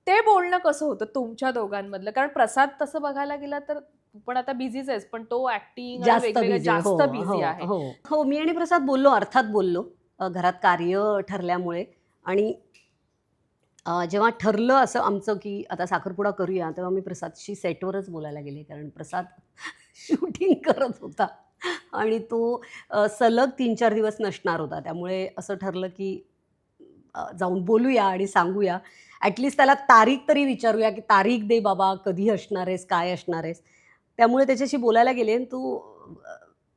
ते बोलणं कसं होतं तुमच्या दोघांमधलं? कारण प्रसाद तसं बघायला गेला तर पण आता बिझीच आहेस, पण तो ऍक्टिंग जास्त बिझी. हो जास्त बिझी हो आहे. हो हो. मी आणि प्रसाद बोललो, अर्थात बोललो. घरात कार्य ठरल्यामुळे. आणि जेव्हा ठरलं असं आमचं की आता साखरपुडा करूया, तेव्हा मी प्रसादशी सेटवरच बोलायला गेले. कारण प्रसाद शूटिंग करत होता आणि तो सलग 3-4 दिवस नसणार होता. त्यामुळे असं ठरलं की जाऊन बोलूया आणि सांगूया. ॲटलिस्ट त्याला तारीख तरी विचारूया, की तारीख दे बाबा, कधी असणार आहेस, काय असणार आहेस. त्यामुळे त्याच्याशी बोलायला गेले. आणि तो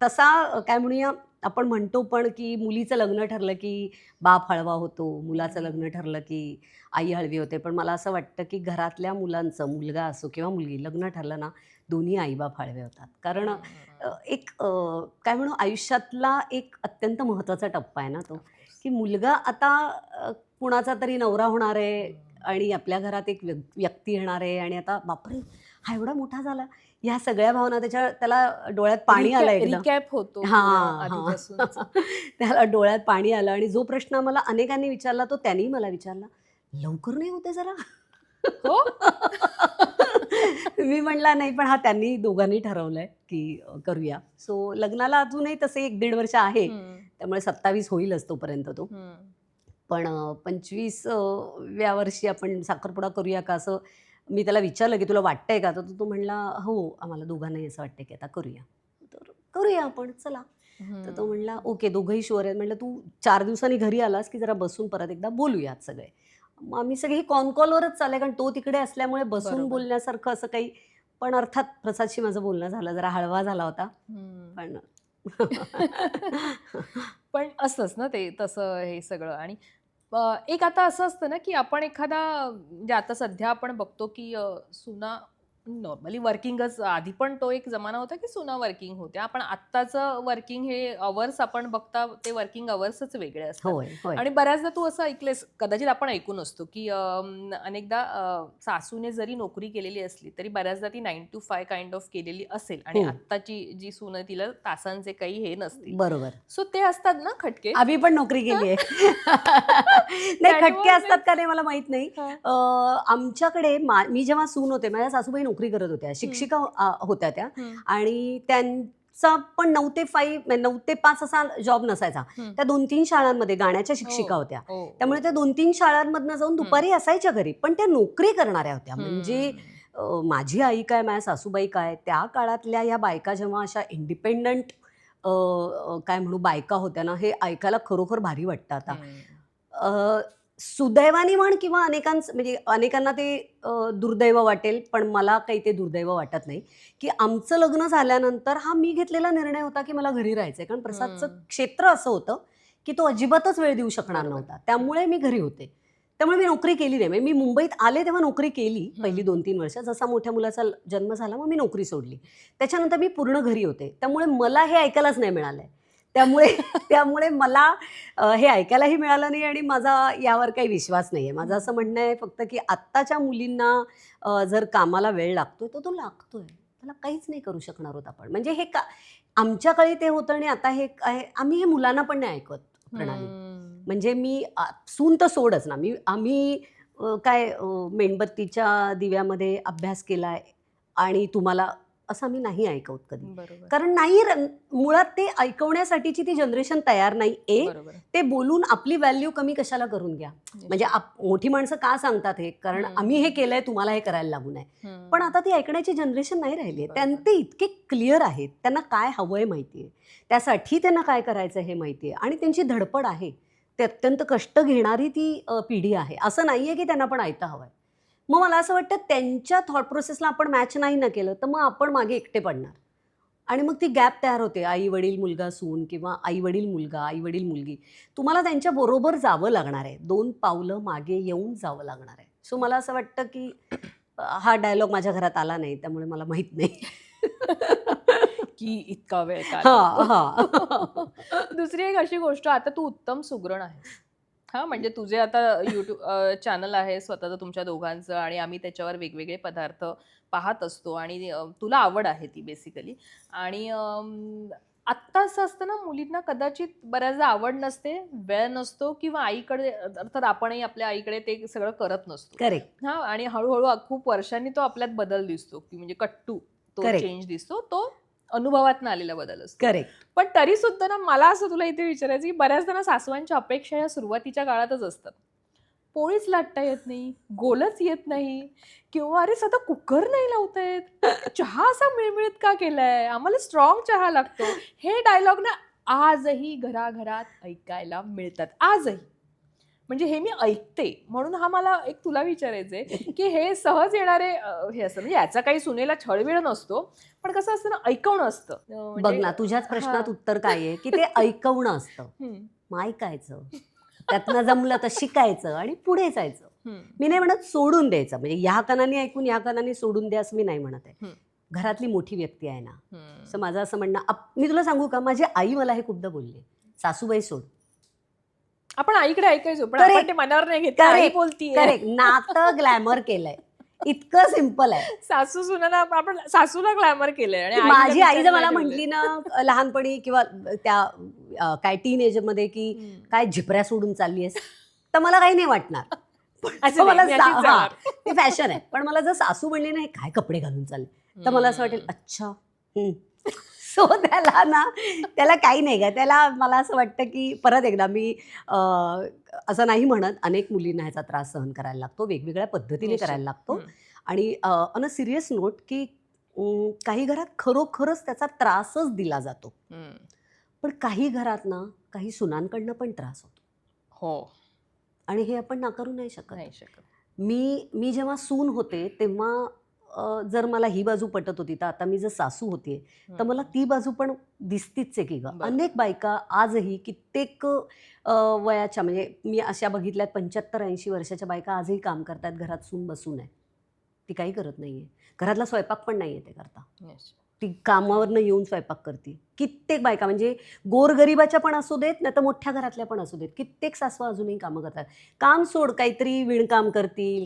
तसा काय म्हणूया, आपण म्हणतो पण की मुलीचं लग्न ठरलं की बाप हळवा होतो, मुलाचं लग्न ठरलं की आई हळवी होते. पण मला असं वाटतं की घरातल्या मुलांचं, मुलगा असो किंवा मुलगी, लग्न ठरलं ना, दोन्ही आईबाप हळवे होतात. कारण एक काय म्हणू, आयुष्यातला एक अत्यंत महत्त्वाचा टप्पा आहे ना तो, की मुलगा आता कुणाचा तरी नवरा होणार आहे आणि आपल्या घरात एक व्यक्ती येणार आहे. आणि आता बापरे, हा एवढा मोठा झाला, ह्या सगळ्या भावना त्याला डोळ्यात पाणी आलं एकदम. रिकॅप होतो हां, आधीपासूनचा. त्याला डोळ्यात पाणी आलं. आणि जो प्रश्न मला अनेकांनी विचारला तो त्यांनी मला विचारला, लवकर नाही होते जरा? हो? मी म्हणला नाही, पण त्यांनी दोघांनी ठरवलंय की करूया. सो लग्नाला अजूनही तसे 1-1.5 वर्ष आहे. त्यामुळे 27 होईलच तोपर्यंत तो. पण 25व्या वर्षी आपण साखरपुडा करूया का, असं मी त्याला विचारलं की तुला वाटतंय का? तर तो म्हणला, हो आम्हाला दोघांनाही असं वाटतंय की आता करूया. तर करूया आपण, चला. तर तो म्हणला ओके, दोघंही शुअर आहेत. म्हटलं तू 4 दिवसांनी घरी आलास की जरा बसून परत एकदा बोलूयात सगळे. मग आम्ही सगळी कॉलवरच चाललंय, कारण तो तिकडे असल्यामुळे बसून बोलण्यासारखं असं काही. पण अर्थात प्रसादशी माझं बोलणं झालं, जरा हळवा झाला होता. पण पण असंच ना ते तसं हे सगळं. आणि एक आता असं असतं ना की आपण एखादा म्हणजे आता सध्या आपण बघतो की सुना नॉर्मली वर्किंगच, आधी पण तो एक जमाना होता की सुना वर्किंग होत्या, पण आत्ताचं वर्किंग हे अवर्स आपण बघता ते वर्किंग अवर्सच वेगळे असतात. होय होय. आणि बऱ्याचदा तू असं ऐकलेस, कदाचित आपण ऐकून असतो की अनेकदा सासूने जरी नोकरी केलेली असली तरी बऱ्याचदा ती 9 to 5 काइंड ऑफ केलेली असेल आणि आत्ताची जी सून आहे तिला तासांचे काही हे नसतील. बरोबर. सो ते असतात ना खटके. आम्ही पण नोकरी केली आहे. नाही, खटके असतात का नाही मला माहित नाही. आमच्याकडे मी जेव्हा सून होते, माझ्या सासूबाई नोकरी करत होत्या, शिक्षिका होत्या त्या. आणि त्यांचा पण 9 ते 5 असा जॉब नसायचा. त्या 2-3 शाळांमध्ये गाण्याच्या शिक्षिका होत्या. त्यामुळे त्या 2-3 शाळांमधनं जाऊन दुपारी असायच्या घरी, पण त्या नोकरी करणाऱ्या होत्या. म्हणजे माझी आई काय, माझ्या सासूबाई काय, त्या काळातल्या ह्या बायका जेव्हा अशा इंडिपेंडंट काय म्हणू बायका होत्या ना, हे ऐकायला खरोखर भारी वाटतं आता. सुदैवाने म्हण किंवा म्हणजे अनेकांना ते दुर्दैव वाटेल, पण मला काही ते दुर्दैव वाटत नाही, की आमचं लग्न झाल्यानंतर हा मी घेतलेला निर्णय होता की मला घरी राहायचंय. कारण प्रसादचं क्षेत्र असं होतं की तो अजिबातच वेळ देऊ शकणार नव्हता. त्यामुळे मी घरी होते. त्यामुळे मी नोकरी केली नाही. मी मुंबईत आले तेव्हा नोकरी केली पहिली 2-3 वर्ष. जसा मोठ्या मुलाचा जन्म झाला मग मी नोकरी सोडली. त्याच्यानंतर मी पूर्ण घरी होते. त्यामुळे मला हे ऐकायलाच नाही मिळालंय. त्यामुळे मला हे ऐकायलाही मिळालं नाही आणि माझा यावर काही विश्वास नाही आहे. माझं असं म्हणणं आहे फक्त की आत्ताच्या मुलींना जर कामाला वेळ लागतोय तर तो लागतोय. त्याला काहीच नाही करू शकणार आहोत आपण. म्हणजे हे का आमच्या काळी ते होतं आणि आता हे काय आम्ही हे मुलांना पण नाही ऐकत प्रणाली. म्हणजे मी सून तर सोडच ना, आम्ही मेणबत्तीच्या दिव्यामध्ये अभ्यास केलाय आणि तुम्हाला असं आम्ही नाही ऐकवत कधी. बरोबर कारण नाही मुळात ते ऐकवण्यासाठीची ती जनरेशन तयार नाही. बरोबर ते बोलून आपली व्हॅल्यू कमी कशाला करून घ्या. म्हणजे मोठी माणसं का सांगतात हे, कारण आम्ही हे केलंय तुम्हाला हे करायला लागू नये. पण आता ती ऐकण्याची जनरेशन नाही राहिली आहे. ते इतके क्लिअर आहेत, त्यांना काय हवंय माहितीये, त्यासाठी त्यांना काय करायचं हे माहितीये आणि त्यांची धडपड आहे. ते अत्यंत कष्ट घेणारी ती पिढी आहे. असं नाहीये की त्यांना पण ऐकता हवंय. मग मला असं वाटतं त्यांच्या थॉट प्रोसेसला आपण मॅच नाही ना केलं तर मग आपण मागे एकटे पडणार आणि मग ती गॅप तयार होते. आई वडील मुलगा सून किंवा आई वडील मुलगा आई वडील मुलगी. तुम्हाला त्यांच्या बरोबर जावं लागणार आहे. 2 पावलं मागे येऊन जावं लागणार आहे. सो मला असं वाटतं की हा डायलॉग माझ्या घरात आला नाही त्यामुळे मला माहित नाही की इतका वेळ हा काय हा दुसरी एक अशी गोष्ट, आता तू उत्तम सुगरण आहेस. हा म्हणजे तुझे आता युट्यूब चॅनल आहे स्वतःचं तुमच्या दोघांचं आणि आम्ही त्याच्यावर वेगवेगळे पदार्थ पाहत असतो आणि तुला आवड आहे ती बेसिकली. आणि आत्ता असं असतं ना, मुलींना कदाचित बऱ्याचदा आवड नसते, वेळ नसतो किंवा आईकडे अर्थात आपणही आपल्या आईकडे ते सगळं करत नसतो. करेक्ट हा आणि हळूहळू खूप वर्षांनी तो आपल्यात बदल दिसतो की म्हणजे कट्टू तो Correct. चेंज दिसतो, तो अनुभवातून आलेला बदल असतो. करेक्ट पण तरी सुद्धा ना, मला असं तुला इथे विचारायचं की बऱ्याचदा ना सासवांच्या अपेक्षा या सुरुवातीच्या काळातच असतात. पोळीच लाटता येत नाही, गोलच येत नाही किंवा अरे साधा कुकर नाही लावता येत, चहा असा मिळमिळत का केलाय, आम्हाला स्ट्रॉंग चहा लागतो. हे डायलॉग ना आजही घराघरात ऐकायला मिळतात, आजही. म्हणजे हे मी ऐकते म्हणून हा मला एक तुला विचारायचंय की हे सहज येणारे हे असतं, म्हणजे याचा काही सुनेला छळबिळ नसतो, पण कसं असतं ना, ऐकवणं असतं. बघ ना, तुझ्याच प्रश्नात उत्तर काय आहे की ते ऐकवणं असतं. हम्म, मग ऐकायचं, त्यातनं जमलं तर शिकायचं आणि पुढे जायचं. हम्म, मी नाही म्हणत सोडून द्यायचं, म्हणजे ह्या कानाने ऐकून ह्या कानाने सोडून द्या असं मी नाही म्हणत आहे. हम्म, घरातली मोठी व्यक्ती आहे ना, हम्म. असं माझं असं म्हणणं. मी तुला सांगू का, माझी आई मला हे खूपदा बोलली, सासूबाई सोड. आपण आईकडे ऐकायचो पण Correct. आपण ते मनावर नाही घेत, आई बोलतीये. करेक्ट, नातं ग्लॅमर केलंय, इतकं सिम्पल आहे. सासू सुनाला आपण सासूला ग्लॅमर केलंय आणि की आईला माझी आई जर बिचारीला मला ठेवलंय. म्हटली ना लहानपणी किंवा त्या काय टीन एज मध्ये की हम्म. काय झिपऱ्या सोडून चालली आहेस, तर मला काही नाही वाटणार. पण असं मला नाही, मी अशीच जाणार. ते फॅशन आहे. पण मला जर सासू म्हणली ना हे काय कपडे घालून चालले, तर मला असं वाटेल अच्छा. सो त्याला काही नाही का, त्याला मला असं वाटतं की परत एकदा मी असं नाही म्हणत, अनेक मुलींना ह्याचा त्रास सहन करायला लागतो, वेगवेगळ्या पद्धतीने निश्चित. करायला लागतो. हम्म. आणि ऑन अ सिरियस नोट की काही घरात खरोखरच त्याचा त्रासच दिला जातो. हम्म. पण काही घरात ना काही सुनांकडनं पण त्रास होतो हो, आणि हे आपण नाकारू नाही शकत. नाही शकत. मी जेव्हा सून होते तेव्हा जर मला ही बाजू पटत होती, तर आता मी जर सासू होतीये तर मला ती बाजू पण दिसतीच आहे की ग. बरोबर. अनेक बायका आजही कित्येक वयाच्या, म्हणजे मी अशा बघितल्यात 75-80 वर्षाच्या बायका आजही काम करतात, घरात सून बसून आहे, ती काही करत नाहीये, घरातला स्वयंपाक पण नाहीये ते करता, निश्चित. ती कामावरनं येऊन स्वयंपाक करते. कित्येक बायका, म्हणजे गोरगरिबाच्या पण असू देत नाही तर मोठ्या घरातल्या पण असू देत, कित्येक सासवा अजूनही कामं करतात. काम सोड, काहीतरी विणकाम करतील,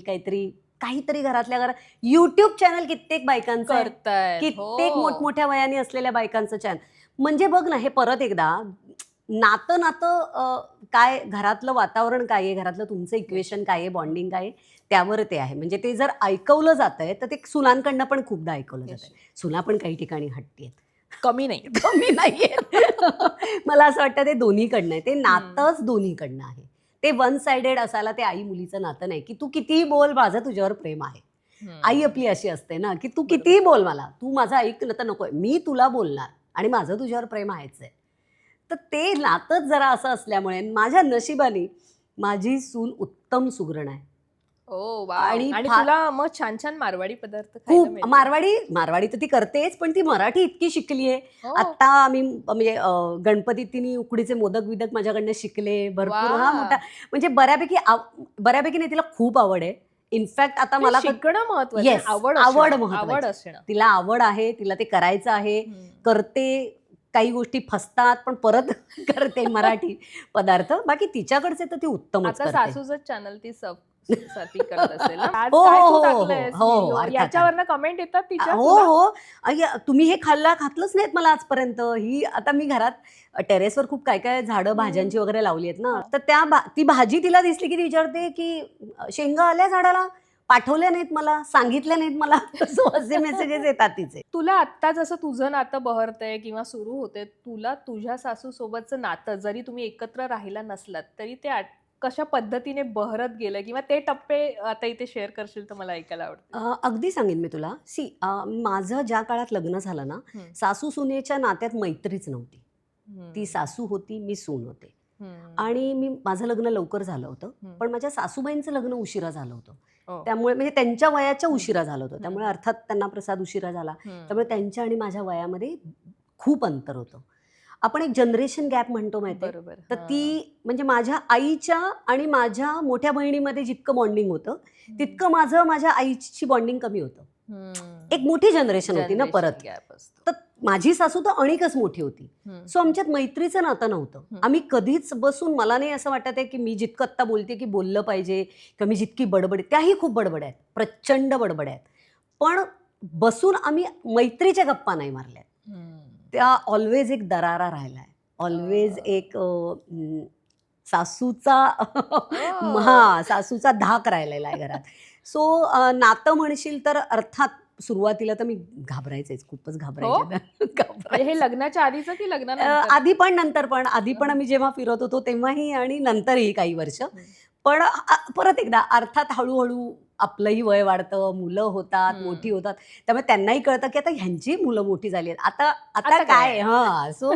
काहीतरी घरातल्या घरात युट्यूब चॅनल कित्येक बायकांचं आहे. करतायत. कित्येक हो. मोठमोठ्या वयाने असलेल्या बायकांचं चॅनल. म्हणजे बघ ना, हे परत एकदा नातं काय, घरातलं वातावरण काय आहे, घरातलं तुमचं इक्वेशन काय आहे, बॉन्डिंग काय आहे, त्यावर ते आहे. म्हणजे ते जर ऐकवलं जातंय तर ते सुनांकडनं पण खूपदा ऐकवलं जातंय. सुना पण काही ठिकाणी हट्टी आहेत, कमी नाही. कमी नाहीये. मला असं वाटतं ते दोन्हीकडनं आहे, ते नातंच दोन्हीकडनं आहे. ते वन साइडेड असायला ते आई मुलीचं नातं नाही की तू कितीही बोल, माझं तुझ्यावर प्रेम आहे. आई आपली अशी असते ना की तू कितीही बोल, मला तू माझं ऐकलं तर नकोय, मी तुला बोलणार आणि माझं तुझ्यावर प्रेम आहेच आहे. तर ते नातंच जरा असं असल्यामुळे माझ्या नशिबाने माझी सून उत्तम सुगरण आहे. ओ वा. आणि आणि फा- तुला मग छान छान मारवाडी पदार्थ खायला खूप मिळतात. मारवाडी तर ती करतेच, पण ती मराठी इतकी शिकली आहे. हो. आता आम्ही म्हणजे गणपतीत तिने उकडीचे मोदक माझ्याकडनं शिकले भरपूर. वा. हा मोठा, म्हणजे बऱ्यापैकी नाही, तिला खूप आवड आहे. इनफॅक्ट आता मला शिकणं महत्वाचं. Yes, आवड आवड असणं. महत्वाची. आवड असणं. तिला आवड आहे, तिला ते करायचं आहे, हम्म. करते. काही गोष्टी फसतात पण परत करते मराठी पदार्थ. बाकी तिच्याकडचे तर ती उत्तमच आता करते. सासूचं चॅनल ती साठी करत असेल ना? आज हो, काय हो, तू हो, टाकलंयस हो, हो, व्हिडिओ? अर्थात, याच्यावरनं कमेंट येतात तिच्या हो, तुला? हो. तुम्ही हे घातलंच नाहीत मला आजपर्यंत. ही आता मी घरात टेरेसवर खूप काय-काय झाडं हं. भाज्यांची वगैरे लावली आहेत ना, हां. तर ती भाजी तिला दिसली की ती विचारते की शेंगा आल्या झाडाला? पाठवल्या नाहीत मला, सांगितल्या नाहीत मला. सो असे मेसेजेस येतात तिचे. तुला आत्ता जसं तुझं नातं बहरतंय किंवा सुरू होते, तुला तुझ्या सासूसोबतचं नातं जरी तुम्ही एकत्र राहिला नसलात, तरी ते कशा पद्धतीने बहरत गेलं किंवा ते टप्पे आता इथे शेअर करशील तर मला ऐकायला आवडतील. अगदी सांगेन मी तुला. माझं ज्या काळात लग्न झालं ना, हं. सासू-सुनेच्या नात्यात मैत्रीच नव्हती. ती हं. सासू होती, मी सून होते. हं. आणि माझं लग्न लवकर झालं होतं. हं. पण माझ्या सासूबाईंचं लग्न उशिरा झालं होतं. हो. त्यामुळे म्हणजे त्यांच्या वयाच्या हं. उशिरा झालं होतं. हं. त्यामुळे अर्थात त्यांना प्रसाद उशिरा झाला. हं. त्यामुळे त्यांच्या आणि माझ्या वयामध्ये खूप अंतर होतं. आपण एक जनरेशन गॅप म्हणतो माहिती आहे? बरोबर. तर हां. ती म्हणजे माझ्या आईच्या आणि माझ्या मोठ्या बहिणीमध्ये जितकं बॉन्डिंग होतं, हं. तितकं माझ्या आईची बॉन्डिंग कमी होतं. हं. एक मोठी जनरेशन होती ना परत. जनरेशन गॅप असतो. तर माझी सासू तर अणिकच मोठी होती. हं. सो आमच्यात मैत्रीचं नातं नव्हतं. हं. आम्ही कधीच बसून मला नाही असं वाटत आहे की मी जितकं आत्ता बोलते की बोललं पाहिजे किंवा मी जितकी बडबड त्याही खूप बडबड आहेत. प्रचंड बडबड आहेत. पण बसून आम्ही मैत्रीच्या गप्पा नाही मारल्या. हं. त्या ऑलवेज एक दरारा राहिलाय. ऑलवेज एक सासूचा सासूचा धाक राहिलेला आहे घरात. सो नातं म्हणशील तर अर्थात सुरुवातीला तर मी घाबरायचेच, खूपच हो? म्हणजे हे लग्नाच्या आधीचं की लग्नानंतर? आधी पण नंतर पण. आधी पण आम्ही जेव्हा फिरत होतो तेव्हाही आणि नंतरही काही वर्ष. पण परत एकदा अर्थात हळू-हळू आपलंही वय वाढतं, मुलं होतात, मोठी होतात. त्यामुळे त्यांनाही कळतं की आता ह्यांची मुलं मोठी झाली आहेत. आता आता काय काय? सो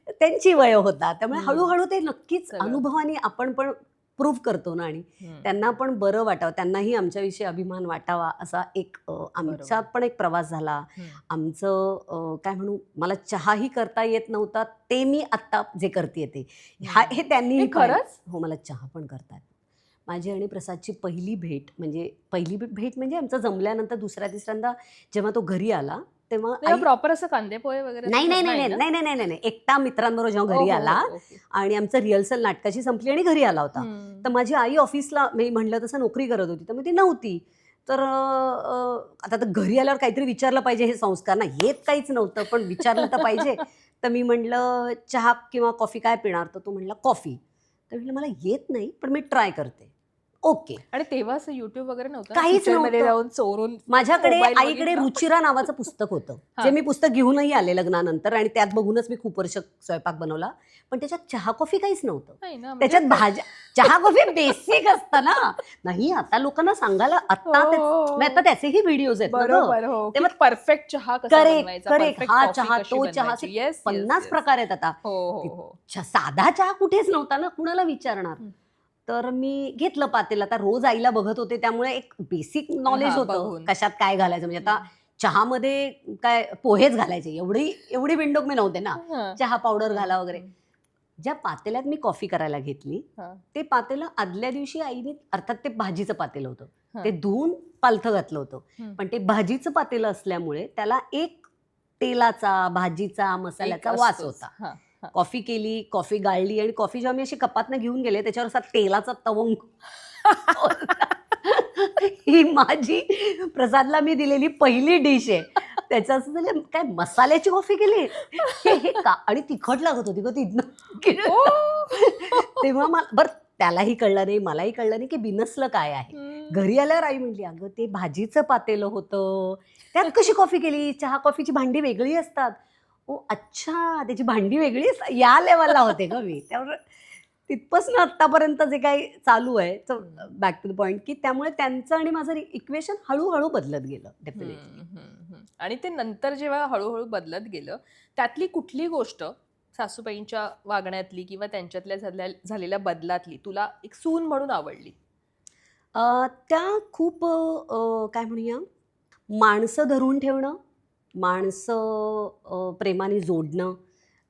त्यांची वय होतात. त्यामुळे हं. हळू ते नक्कीच सगळं. अनुभवाने आपण पण प्रूव्ह करतो ना आणि त्यांना पण बरं वाटावं, त्यांनाही आमच्याविषयी अभिमान वाटावा असा एक आमचा बरोबर. पण एक प्रवास झाला. हं. आमचं काय म्हणू, मला चहाही करता येत नव्हता. ते मी आत्ता जे करते ते. हे त्यांनीही हे खरंच? हो, मला चहा पण करता येतो. माझी आणि प्रसादची पहिली भेट म्हणजे आमचं जमल्यानंतर दुसऱ्या-तिसऱ्यांदा जेव्हा तो घरी आला, तेव्हा तेव्हा प्रॉपर असं कांदेपोहे वगैरे असं नाही, नाही, नाही, नाही नाही, ना? नाही, नाही, नाही, नाही. एकटा मित्रांबरोबर जेव्हा ओ, घरी हो, आला हो. ओके. आणि आमचं रिहर्सल नाटकाची संपली आणि घरी आला होता. हं. तर माझी आई ऑफिसला मी म्हटलं तसं नोकरी करत होती. तर मग ती नव्हती. तर आता तर घरी आल्यावर काहीतरी विचारलं पाहिजे हे संस्कार ना. येत काहीच नव्हतं, पण विचारलं तर पाहिजे. तर मी म्हटलं, "चहा किंवा कॉफी काय पिणार?" तर तो म्हटला, "कॉफी." तर म्हटलं, "मला येत नाही, पण मी ट्राय करते." ओके. आणि तेव्हा असं YouTube वगैरे नव्हतं ना? काहीच किचनमध्ये नव्हतं. जाऊन चोरून माझ्याकडे मोबाईल आईकडे बघितला? रुचिरा नावाचं पुस्तक होतं. हां. जे मी पुस्तक घेऊनही आले लग्नानंतर आणि त्यात बघूनच मी खूप वर्ष स्वयंपाक बनवला. पण त्याच्यात चहा-कॉफी काहीच नव्हतं. नाही ना, म्हणजे त्याच्यात भाज्या चहा-कॉफी बेसिक असतं ना. नाही आता लोकांना सांगायला हो, हो, मग आता त्याचेही व्हिडिओज आहेत ना गं. बरोबर. हो. की तेव्हा परफेक्ट चहा कसा करेक्ट, बनवायचा, करेक्ट. परफेक्ट हा कॉफी चहा, कशी तो चहा बनवायची. असे येस, येस, 50 येस. प्रकार आहेत आता. हो, हो, हो. साधा चहा कुठेच नव्हता ना, कुणाला विचारणार? हं. तर मी घेतलं पातेलं. आता रोज आईला बघत होते त्यामुळे एक बेसिक नॉलेज हां, होतं. बघून. कशात काय घालायचं म्हणजे आता हं. चहामध्ये काय पोहेच घालायचे. एवढी बिनडोक मी नव्हते ना. हां. चहा पावडर हं, घाला वगैरे. हं. ज्या पातेल्यात मी कॉफी करायला घेतली, हां, ते पातेलं आदल्या दिवशी आईने अर्थात ते भाजीचं पातेलं होतं. हां. ते धुवून पालथं घातलं होतं. हं. पण ते भाजीचं पातेलं असल्यामुळे त्याला एक तेलाचा, भाजीचा, मसाल्याचा एक वास असतोच. होता. हां, हां. कॉफी केली, कॉफी गाळली आणि कॉफी जेव्हा मी अशी कपातनं घेऊन गेले, त्याच्यावर असा तेलाचा तवंग ही माझी प्रसादला मी दिलेली पहिली डिश आहे. त्याचं असं झालं, काय मसाल्याची कॉफी केली? हे का? आणि तिखट लागत होती गं तिथनं. ओह! तेव्हा मला बरं त्यालाही कळलं नाही, मलाही कळलं नाही, की बिनसलं काय आहे. हं. घरी आल्यावर आई म्हटली, "अगं ते भाजीचं पातेलं होतं. त्यात कशी कॉफी केली? चहा-कॉफीची भांडी वेगळी असतात." "ओ अच्छा, त्याची भांडी वेगळी असतात." या लेव्हलला होते गं मी. त्यामुळे तिथपासून आत्तापर्यंत जे काही चालू आहे, बॅक टू द पॉइंट, की त्यामुळे त्यांचं आणि माझं इक्वेशन हळू बदलत गेलं डेफिनेटली. हं, हं, हं. आणि ते नंतर जेव्हा हळू-हळू बदलत गेलं, त्यातली कुठली गोष्ट सासूबाईंच्या वागण्यातली किंवा त्यांच्यातल्या झालेल्या बदलातली तुला एक सून म्हणून आवडली? त्या खूप काय म्हणूया, माणसं धरून ठेवणं, माणसं प्रेमाने जोडणं,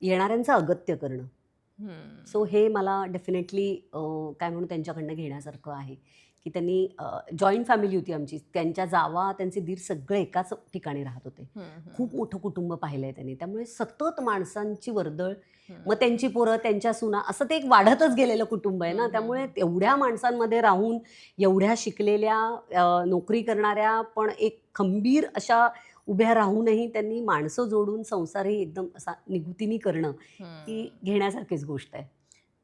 येणाऱ्यांचं अगत्य करणं. हं. सो हे मला डेफिनेटली काय म्हणू त्यांच्याकडनं घेण्यासारखं आहे, की त्यांनी जॉईंट फॅमिली होती आमची. त्यांच्या जावा, त्यांचे दीर सगळे एकाच ठिकाणी राहत होते. खूप मोठं कुटुंब पाहिलं आहे त्यांनी. त्यामुळे सतत माणसांची वर्दळ, मग त्यांची पोरं, त्यांच्या सुना, असं ते एक वाढतच गेलेलं कुटुंब आहे ना. त्यामुळे एवढ्या माणसांमध्ये राहून, एवढ्या शिकलेल्या, नोकरी करणाऱ्या, पण एक खंबीर अशा उभ्या राहूनही त्यांनी माणसं जोडून संसारही एकदम असा निगुतीने करणं, ही घेण्यासारखीच गोष्ट आहे.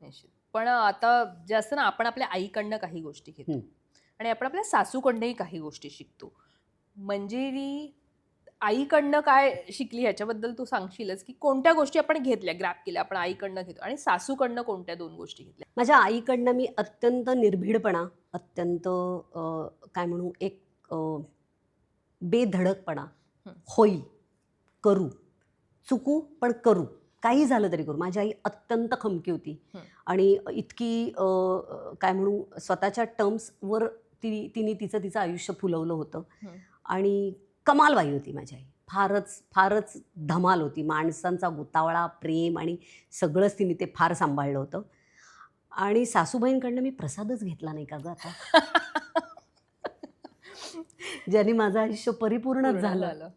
निश्चित. पण आता जे असतं ना, आपण आपल्या आईकडनं काही गोष्टी घेतो आणि आपण आपल्या सासूकडनंही काही गोष्टी शिकतो. मंजिरी आईकडनं काय शिकली ह्याच्याबद्दल तू सांगशीलच, की कोणत्या गोष्टी आपण घेतल्या, ग्रॅब केल्या, आपण आईकडनं घेतो आणि सासूकडनं कोणत्या 2 गोष्टी घेतल्या? माझ्या आईकडनं मी अत्यंत निर्भीडपणा, अत्यंत काय म्हणू, एक बेधडकपणा, होईल, करू, चुकू पण करू, काही झालं तरी करू. माझी आई अत्यंत खमकी होती आणि इतकी काय म्हणू, स्वतःच्या टर्म्सवर तिने तिचं आयुष्य फुलवलं होतं आणि कमाल बाई होती माझी आई. फारच फारच धमाल होती. माणसांचा गोतावळा, प्रेम आणि सगळंच तिने ते फार सांभाळलं होतं. आणि सासूबाईंकडनं मी प्रसादच घेतला नाही का गं आता. ज्याने माझं आयुष्य परिपूर्णच झालं.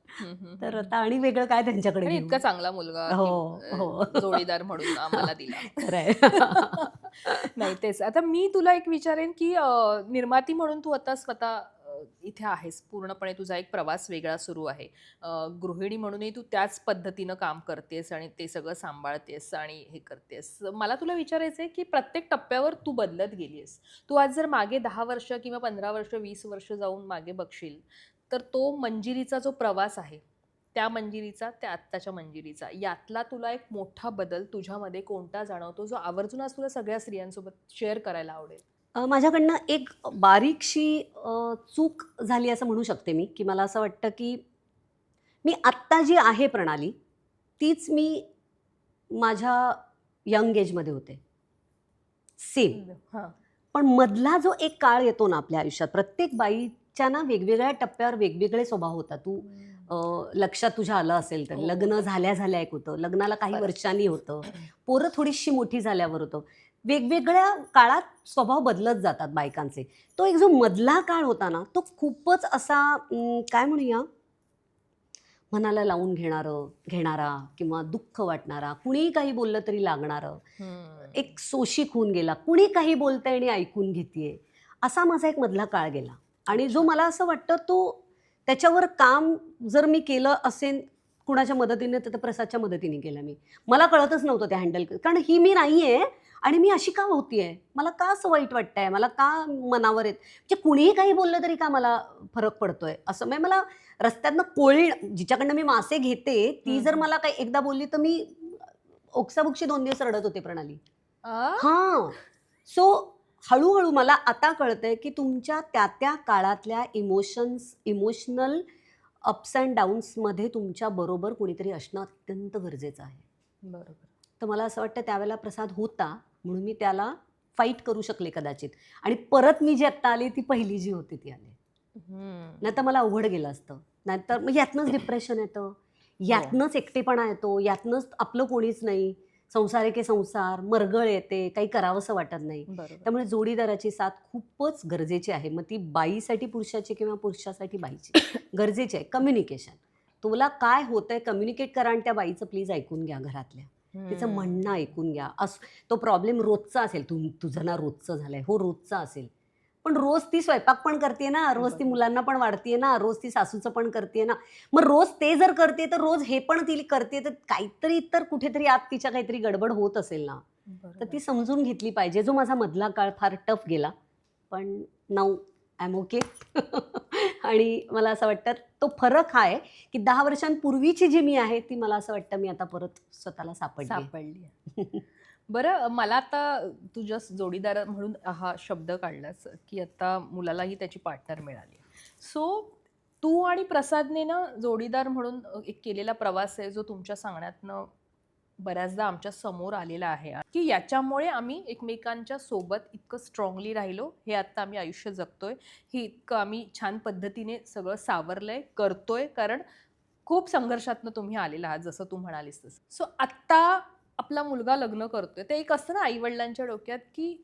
तर आता आणि वेगळं काय त्यांच्याकडे आणि घेऊ. इतका चांगला मुलगा हो. जोडीदार म्हणून आम्हाला दिला. खरंय. नाही तेच. आता मी तुला एक विचारेन, की निर्माती म्हणून तू आता स्वतः इथे आहेस. पूर्णपणे तुझा एक प्रवास वेगळा सुरू आहे. गृहिणी म्हणूनही तू त्याच पद्धतीनं काम करतेस आणि ते सगळं सांभाळतेस आणि हे करतेस. मला तुला विचारायचं आहे, की प्रत्येक टप्प्यावर तू बदलत गेलीयस. तू आज जर मागे 10 वर्ष किंवा 15 वर्ष, 20 वर्ष जाऊन मागे बघशील, तर तो मंजिरीचा जो प्रवास आहे, त्या मंजिरीचा, त्या आत्ताच्या मंजिरीचा, यातला तुला एक मोठा बदल तुझ्यामध्ये कोणता जाणवतो, जो आवर्जून आज तुला सगळ्या स्त्रियांसोबत शेअर करायला आवडेल? माझ्याकडनं एक बारीकशी चूक झाली असं म्हणू शकते मी, की मला असं वाटतं की मी आत्ता जी आहे प्रणाली, तीच मी माझ्या यंग एजमध्ये होते. सेम. हां. पण मधला जो एक काळ येतो ना आपल्या आयुष्यात, प्रत्येक बाईच्या ना वेगवेगळ्या टप्प्यावर वेगवेगळे स्वभाव होतात. तू लक्षात तुझ्या आलं असेल तर, हो. लग्न झाल्या एक होतं, लग्नाला काही बरं. वर्षांनी होतं, पोरं थोडीशी मोठी झाल्यावर होतं. वेगवेगळ्या काळात स्वभाव बदलत जातात बायकांचे. तो एक जो मधला काळ होता ना, तो खूपच असा काय म्हणूया, मनाला लावून घेणारा किंवा दुःख वाटणारा, कुणीही काही बोललं तरी लागणारं, एक सोशिक होऊन गेला, कुणी काही बोलतंय आणि ऐकून घेतेय, असा माझा एक मधला काळ गेला. आणि जो मला असं वाटतं, तो त्याच्यावर काम जर मी केलं असेल कुणाच्या मदतीने, तर प्रसादच्या मदतीने केलं मी. मला कळतच नव्हतं ते हँडल, कारण ही मी नाही आहे आणि मी अशी का होतीये, मला का असं वाईट वाटतंय, मला का मनावर येत, म्हणजे कुणीही काही बोललं तरी का मला फरक पडतोय असं. म्हणजे मला रस्त्यातनं कोळी, जिच्याकडनं मी मासे घेते, ती जर मला काही एकदा बोलली तर मी ओक्साबोक्शी 2 दिवस रडत होते प्रणाली. हां. सो हळूहळू मला आता कळतंय, की तुमच्या त्या काळातल्या इमोशनल अप्स अँड डाऊन्समध्ये तुमच्या बरोबर कोणीतरी असणं अत्यंत गरजेचं आहे. बरोबर. तर मला असं वाटतं त्यावेळेला प्रसाद होता, म्हणून मी त्याला फाईट करू शकले कदाचित. आणि परत मी जी आत्ता आली, ती पहिली जी होती ती आली. नाहीतर मला अवघड गेलं असतं. नाहीतर मग यातनंच डिप्रेशन येतं, यातनंच एकटेपणा येतो, यातनंच आपलं कोणीच नाही, संसार आहे की संसार, मरगळ येते, काही करावंसं वाटत नाही. त्यामुळे जोडीदाराची साथ खूपच गरजेची आहे. मग ती बाईसाठी पुरुषाची किंवा पुरुषासाठी बाईची गरजेची आहे. कम्युनिकेशन. तुला काय होतंय कम्युनिकेट करा आणि त्या बाईचं प्लीज ऐकून घ्या घरातल्या. तिचं म्हणणं ऐकून घ्या. तो प्रॉब्लेम रोजचा असेल, तुझं ना रोजचं झालंय, हो रोजचा असेल, पण रोज ती स्वयंपाक पण करते ना, रोज ती मुलांना पण वाढते ना, रोज ती सासूचं पण करते ना. मग रोज ते जर करते तर रोज हे पण ती करते, तर काहीतरी तर कुठेतरी आत तिच्या काहीतरी गडबड होत असेल ना. तर ती समजून घेतली पाहिजे. जो माझा मधला काळ फार टफ गेला, पण नाऊ आय एम ओके. आणि मला असं वाटतं तो फरक हा आहे, की 10 वर्षांपूर्वीची जी मी आहे, ती मला असं वाटतं मी आता परत स्वतःला सापडली. बरं, मला आता तुझ्या जोडीदार म्हणून हा शब्द काढलास, की आता मुलालाही त्याची पार्टनर मिळाली. सो तू आणि प्रसादने ना जोडीदार म्हणून एक केलेला प्रवास आहे, जो तुमच्या सांगण्यातनं बऱ्याचदा आमच्या समोर आलेला आहे, की याच्यामुळे आम्ही एकमेकांच्या सोबत इतकं स्ट्रॉंगली राहिलो, हे आत्ता आम्ही आयुष्य जगतोय, हे इतकं आम्ही छान पद्धतीने सगळं सावरलंय, करतोय, कारण खूप संघर्षातनं तुम्ही आलेला आहात, जसं तू म्हणालीस तसं. सो आत्ता आपला मुलगा लग्न करतोय, ते एक असतं ना आईवडिलांच्या डोक्यात, की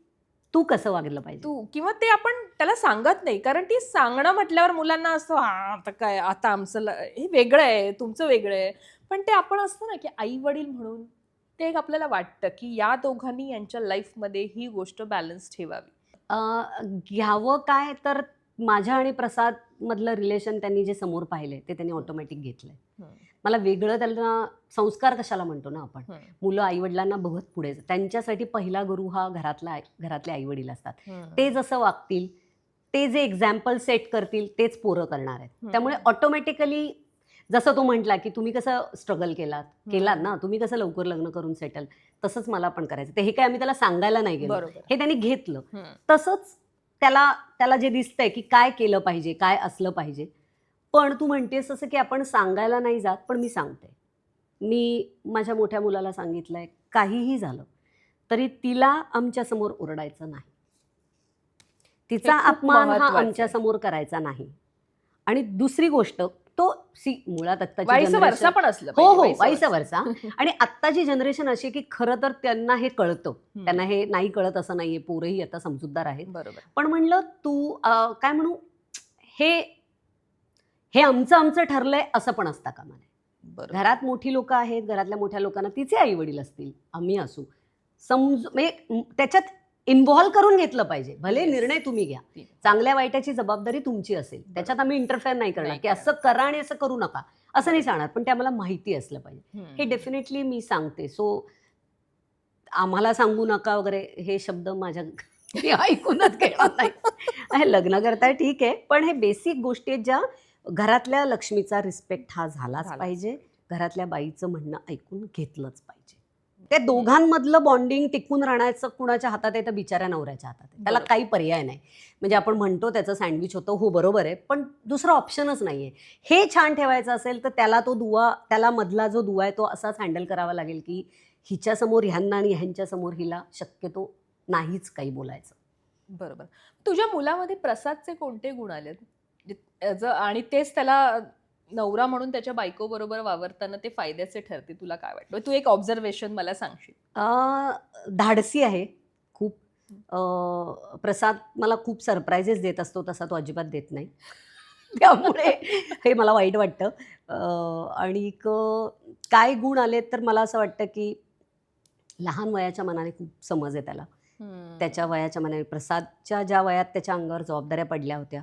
तू कसं वागलं पाहिजे. तू किंवा ते आपण त्याला सांगत नाही, कारण ती सांगणं म्हटल्यावर मुलांना असं हा आता काय, आता आमचं हे वेगळं आहे, तुमचं वेगळं आहे. पण ते आपण असतं ना की आई वडील म्हणून ते एक आपल्याला वाटतं की या दोघांनी यांच्या लाईफमध्ये ही गोष्ट बॅलन्स ठेवावी. घ्यावं काय तर माझ्या आणि प्रसाद मधलं रिलेशन त्यांनी जे समोर पाहिलंय ते त्यांनी ऑटोमॅटिक घेतलंय. मला वेगळं त्यांना संस्कार कशाला म्हणतो ना आपण. मुलं आईवडिलांना बघत पुढे त्यांच्यासाठी पहिला गुरु हा घरातले आईवडील असतात. ते जसं वागतील, ते जे एक्झाम्पल सेट करतील तेच पोरं करणार आहेत. त्यामुळे ऑटोमॅटिकली जसं तो म्हटला की तुम्ही कसं स्ट्रगल केलात ना, तुम्ही कसं लवकर लग्न करून सेटल, तसंच मला पण करायचं. ते हे काय आम्ही त्याला सांगायला नाही गेलो, हे त्यांनी घेतलं. तसंच त्याला जे दिसतंय की काय केलं पाहिजे, काय असलं पाहिजे. पण तू म्हणतेस असं की आपण सांगायला नाही जात, पण मी सांगते. मी माझ्या मोठ्या मुलाला सांगितलंय, काहीही झालं तरी तिला आमच्यासमोर ओरडायचं नाही, तिचा अपमान हा आमच्यासमोर करायचा नाही. आणि दुसरी गोष्ट तो मुळात आत्ताची जनरेशन पण असलं हो वाईस वर्सा. आणि आत्ताची जनरेशन अशी की खरं तर त्यांना हे कळतं, त्यांना हे नाही कळत असं नाहीये, पोरही आता समजूतदार आहेत. पण म्हणलं तू काय म्हणू, हे आमचं ठरलंय असं पण असता कामा नये. घरात मोठी लोक आहेत, घरातल्या मोठ्या लोकांना तिचे आई वडील असतील, आम्ही असू, म्हणजे त्याच्यात इन्व्हॉल्व करून घेतलं पाहिजे. भले निर्णय तुम्ही घ्या, चांगल्या वाईटाची जबाबदारी तुमची असेल, त्याच्यात आम्ही इंटरफेअर नाही करणार की असं करा आणि असं करू नका, असं नाही सांगणार. पण ते आम्हाला माहिती असलं पाहिजे, हे डेफिनेटली मी सांगते. सो आम्हाला सांगू नका वगैरे हे शब्द माझ्या ऐकूनच घेणार नाही. लग्न करताय ठीक आहे, पण हे बेसिक गोष्टी आहेत ज्या घरातल्या लक्ष्मीचा रिस्पेक्ट हा झालाच पाहिजे, घरातल्या बाईचं म्हणणं ऐकून घेतलंच पाहिजे. ते दोघांमधलं बॉन्डिंग टिकून राहण्याचं कुणाच्या हातात आहे तर बिचाऱ्या नवऱ्याच्या हातात आहे. त्याला काही पर्याय नाही. म्हणजे आपण म्हणतो त्याचं सँडविच होतं, हो बरोबर आहे, पण दुसरा ऑप्शनच नाही आहे. हे छान ठेवायचं असेल तर त्याला मधला जो दुवा आहे तो असाच हँडल करावा लागेल की हिच्यासमोर ह्यांना आणि ह्यांच्यासमोर हिला शक्यतो नाहीच काही बोलायचं. बरोबर. तुझ्या मुलामध्ये प्रसादचे कोणते गुण आलेत आणि तेच त्याला नवरा म्हणून त्याच्या बायको बरोबर वावरताना ते फायद्याचे ठरते, तुला काय वाटतं? तू एक ऑब्झर्वेशन मला सांगशील? धाडसी आहे खूप. प्रसाद मला खूप सरप्राइजेस देत असतो, तसा तो अजिबात देत नाही. त्यामुळे हे मला वाईट वाटतं. आणि काय गुण आलेत तर मला असं वाटतं की लहान वयाच्या मनाने खूप समज आहे त्याला. त्याच्या वयाच्या मनाने, प्रसादच्या ज्या वयात त्याच्या अंगावर जबाबदाऱ्या पडल्या होत्या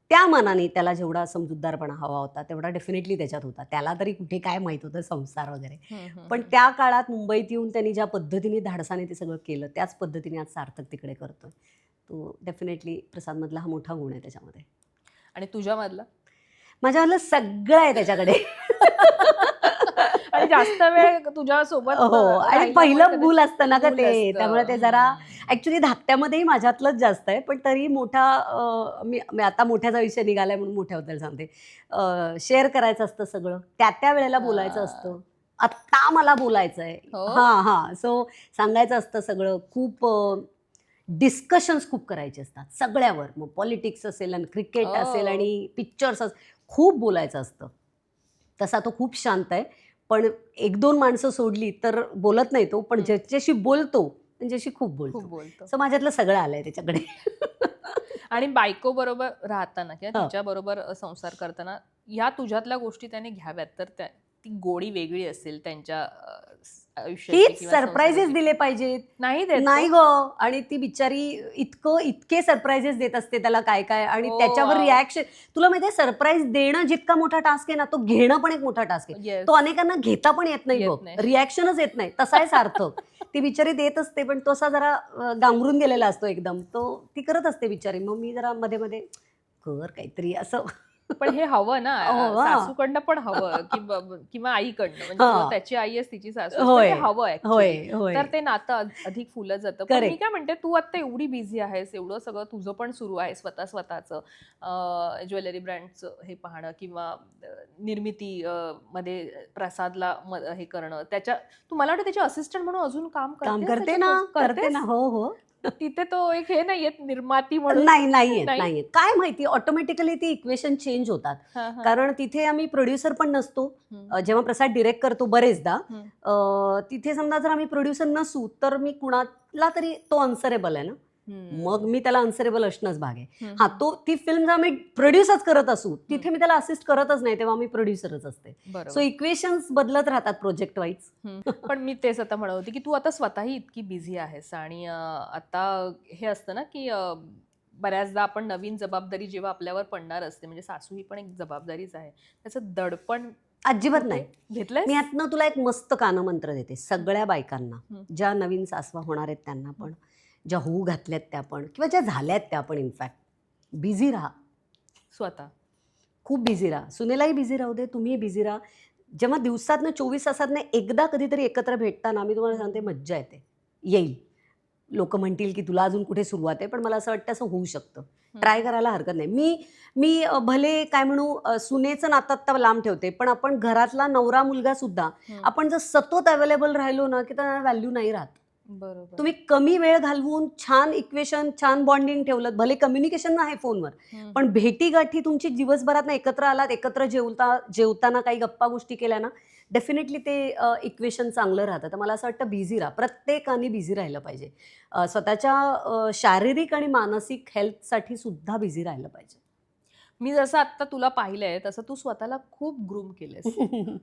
त्या मनाने त्याला जेवढा समजूतदारपणा हवा होता तेवढा डेफिनेटली त्याच्यात होता. त्याला तरी कुठे काय माहित होतं संसार वगैरे. पण त्या काळात मुंबईत येऊन त्यांनी ज्या पद्धतीने धाडसाने ते सगळं केलं त्याच पद्धतीने आज सार्थक तिकडे करतोय. तो डेफिनेटली प्रसादमधला हा मोठा गुण आहे त्याच्यामध्ये. आणि तुझ्यामधला? माझ्यामधलं सगळं आहे त्याच्याकडे. आणि जास्त वेळ तुझ्यासोबत हो. आणि पहिलं मूल असतं ना का ते, त्यामुळे ते जरा ऍक्च्युली धाकट्यामध्येही माझ्यातलंच जास्त आहे. पण तरी मोठा मी आता मोठ्याचा विषय निघालाय म्हणून मोठ्याबद्दल सांगते. शेअर करायचं असतं सगळं, त्या वेळेला बोलायचं असतं. आत्ता मला बोलायचं आहे, सो सांगायचं असतं सगळं. खूप डिस्कशन्स खूप करायचे असतात सगळ्यावर. मग पॉलिटिक्स असेल आणि क्रिकेट असेल आणि पिक्चर्स खूप बोलायचं असतं. तसा तो खूप शांत आहे. पण एक दोन माणसं सोडली तर बोलत नाही तो, पण ज्याच्याशी बोलतो त्यांच्याशी खूप बोलतो. सो माझ्यातलं सगळं आलंय त्याच्याकडे. आणि बायको बरोबर राहताना किंवा तिच्या बरोबर संसार करताना या तुझ्यातल्या गोष्टी त्याने घ्याव्यात, तर ती गोडी वेगळी असेल त्यांच्या आयुष्यात. सरप्राइजेस दिले पाहिजेत. नाही ग. आणि ती बिचारी इतके सरप्राइजेस देत असते त्याला काय काय, आणि त्याच्यावर रिॲक्शन. तुला माहितीये सरप्राईज देणं जितका मोठा टास्क आहे ना, तो घेणं पण एक मोठा टास्क आहे. तो अनेकांना घेता पण येत नाही बघ, रिॲक्शनच येत नाही. तसा आहे सार्थक. ती बिचारी देत असते पण तो असा जरा गांगरून गेलेला असतो एकदम. तो ती करत असते बिचारी. मग मी जरा मध्ये मध्ये कर काहीतरी असं. पण हे हवं ना, सासूकडनं पण हवं किंवा आईकडनं. म्हणजे त्याची आई आहे तिची सासू, हवं तर ते नातं अधिक फुलं जातं. पण मी काय म्हणते, तू आता एवढी बिझी आहेस, एवढं सगळं तुझं पण सुरू आहे, स्वतःचं ज्वेलरी ब्रँडचं हे पाहणं किंवा निर्मिती मध्ये प्रसादला हे करणं, तू मला वाटतं त्याच्या असिस्टंट म्हणून अजून काम करते ना. हो. तिथे तो एक हे नाहीयेत निर्माती म्हणून. नाही. काय माहिती, ऑटोमॅटिकली ती इक्वेशन चेंज होतात. कारण तिथे आम्ही प्रोड्युसर पण नसतो. जेव्हा प्रसाद डिरेक्ट करतो बरेचदा, तिथे समजा जर आम्ही प्रोड्युसर नसू तर मी कुणाला तरी, तो अन्सरेबल आहे ना, मग मी त्याला अन्सरेबल असणंच भाग आहे. हम्म. हा, ती फिल्म जेव्हा मी प्रोड्यूसच करत असू तिथे मी त्याला असिस्ट करतच नाही, तेव्हा मी प्रोड्युसरच असते. सो बरोबर. इक्वेशन्स बदलत राहतात प्रोजेक्ट वाईज. पण मी तेच आता म्हणत होते की तू आता स्वतःही इतकी बिझी आहेस आणि आता हे असतं ना की बऱ्याचदा आपण नवीन जबाबदारी जेव्हा आपल्यावर पडणार असते, म्हणजे सासू ही पण एक जबाबदारीच आहे, त्याचं दडपण अजिबात नाही. घेतलंय मी यातनं तुला एक मस्त कानमंत्र देते सगळ्या बायकांना, हम्म. ज्या नवीन सासवा होणार आहेत त्यांना पण, ज्या होऊ घातल्यात त्या पण, किंवा ज्या झाल्यात त्या पण. इनफॅक्ट बिझी राहा, स्वतः. खूप बिझी राहा. सुनेलाही बिझी राहू दे, तुम्ही बिझी राहा. जेव्हा दिवसातनं 24 तासातनं एकदा कधीतरी एकत्र भेटताना, मी तुम्हाला सांगते मज्जा येते. येईल. लोक म्हणतील की तुला अजून कुठे सुरुवात आहे, पण मला असं वाटतं असं होऊ शकतं. ट्राय करायला हरकत नाही. मी भले काय म्हणू, सुनेचं नातं आत्ता लांब ठेवते, पण आपण घरातला नवरा मुलगा सुद्धा आपण जर सतत अवेलेबल राहिलो ना की त्यांना व्हॅल्यू नाही राहत. बरोबर. तुम्ही कमी वेळ घालवून छान इक्वेशन, छान बॉन्डिंग ठेवलं, भले कम्युनिकेशन आहे फोनवर, पण भेटी गाठी तुमची दिवसभरात ना एकत्र आलात, एकत्र जेवताना काही गप्पा गोष्टी केल्या ना, डेफिनेटली ते इक्वेशन चांगलं राहतं. तर मला असं वाटतं बिझी राहा, प्रत्येकाने बिझी राहिलं पाहिजे. स्वतःच्या शारीरिक आणि मानसिक हेल्थसाठी सुद्धा बिझी राहिलं पाहिजे. मी जसं आता तुला पाहिलंय तसं तू स्वतःला खूप ग्रूम केलंस.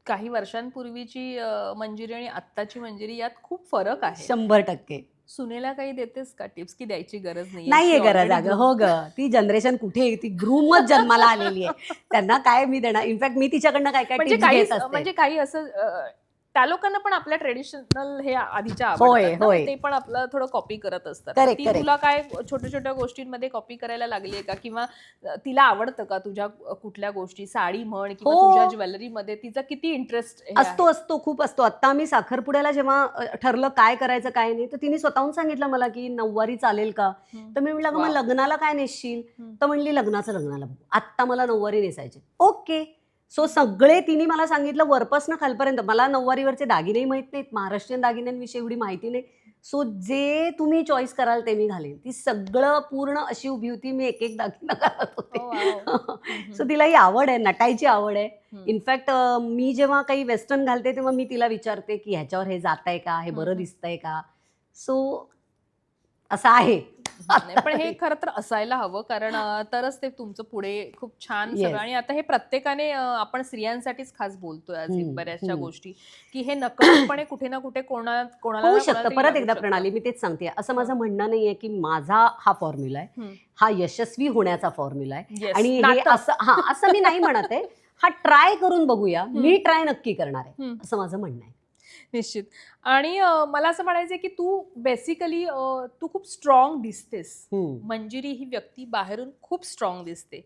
काही वर्षांपूर्वीची मंजिरी आणि आत्ताची मंजिरी यात खूप फरक आहे. 100%. सुनेला काही देतेस का टिप्स की द्यायची गरज नाहीये गरज. अगं हो ग, ती जनरेशन कुठे, ती ग्रूमच जन्माला आलेली आहे. त्यांना काय मी देणार. इनफॅक्ट मी तिच्याकडनं काय काय म्हणजे टिप्स काही घेत असते. म्हणजे काही असं त्या लोकांना पण आपल्या ट्रेडिशनल हे आधीच्या होय, आवडतात ना, होय. ते पण आपलं थोडं कॉपी करत असतात. Correct, ती correct. तुला काय छोट्या छोट्या गोष्टींमध्ये कॉपी करायला लागली आहे का, किंवा तिला आवडतं का तुझ्या कुठल्या गोष्टी, साडी म्हण किंवा हो. तुझ्या ज्वेलरीमध्ये तिचा किती इंटरेस्ट असतो खूप असतो. आता आम्ही साखरपुड्याला जेव्हा ठरलं काय करायचं काय नाही, तर तिने स्वतःहून सांगितलं मला की नऊवारी चालेल का. तर मी म्हटलं मग लग्नाला काय नेसशील, तर म्हणली लग्नाला बघू, आत्ता मला नऊवारी नेसायचे. ओके. सो सगळे तिने मला सांगितलं वरपासनं खालपर्यंत. मला नऊवारीवरचे दागिनेही माहित नाहीत, महाराष्ट्रीयन दागिन्यांविषयी एवढी माहिती नाही. सो जे तुम्ही चॉईस कराल ते मी घालेन. ती सगळं पूर्ण अशी उभी होती, मी एक एक दागिना घालत होते. सो तिला ही आवड आहे, नटायची आवड आहे. इनफॅक्ट मी जेव्हा काही वेस्टर्न घालते तेव्हा मी तिला विचारते की ह्याच्यावर हे जात आहे का, हे बरं दिसतंय का. सो असं आहे. पण हे खरं तर असायला हवं, कारण तरच ते तुमचं पुढे खूप छान सगळं. Yes. आणि आता हे प्रत्येकाने आपण स्त्रियांसाठीच खास बोलतोय आज बऱ्याचशा हम्म. गोष्टी, की हे नकळतपणे कुठे ना कुठे कोणाला होऊ ना शकतं. कोणाला परत तरी एकदा लागू प्रणाली मी तेच सांगते, असं माझं म्हणणं नाहीये की माझा हा फॉर्म्युला आहे, शकतं. हा यशस्वी होण्याचा फॉर्म्युला आहे. Yes. आणि हे नातं. असं मी नाही म्हणत आहे. हा ट्राय करून बघूया, मी ट्राय नक्की करणार आहे, हम्म. असं माझं म्हणणं आहे. निश्चित. आणि मला असं म्हणायचं की तू बेसिकली तू खूप स्ट्रॉंग दिसतेस. मंजिरी ही व्यक्ती बाहेरून खूप स्ट्रॉंग दिसते,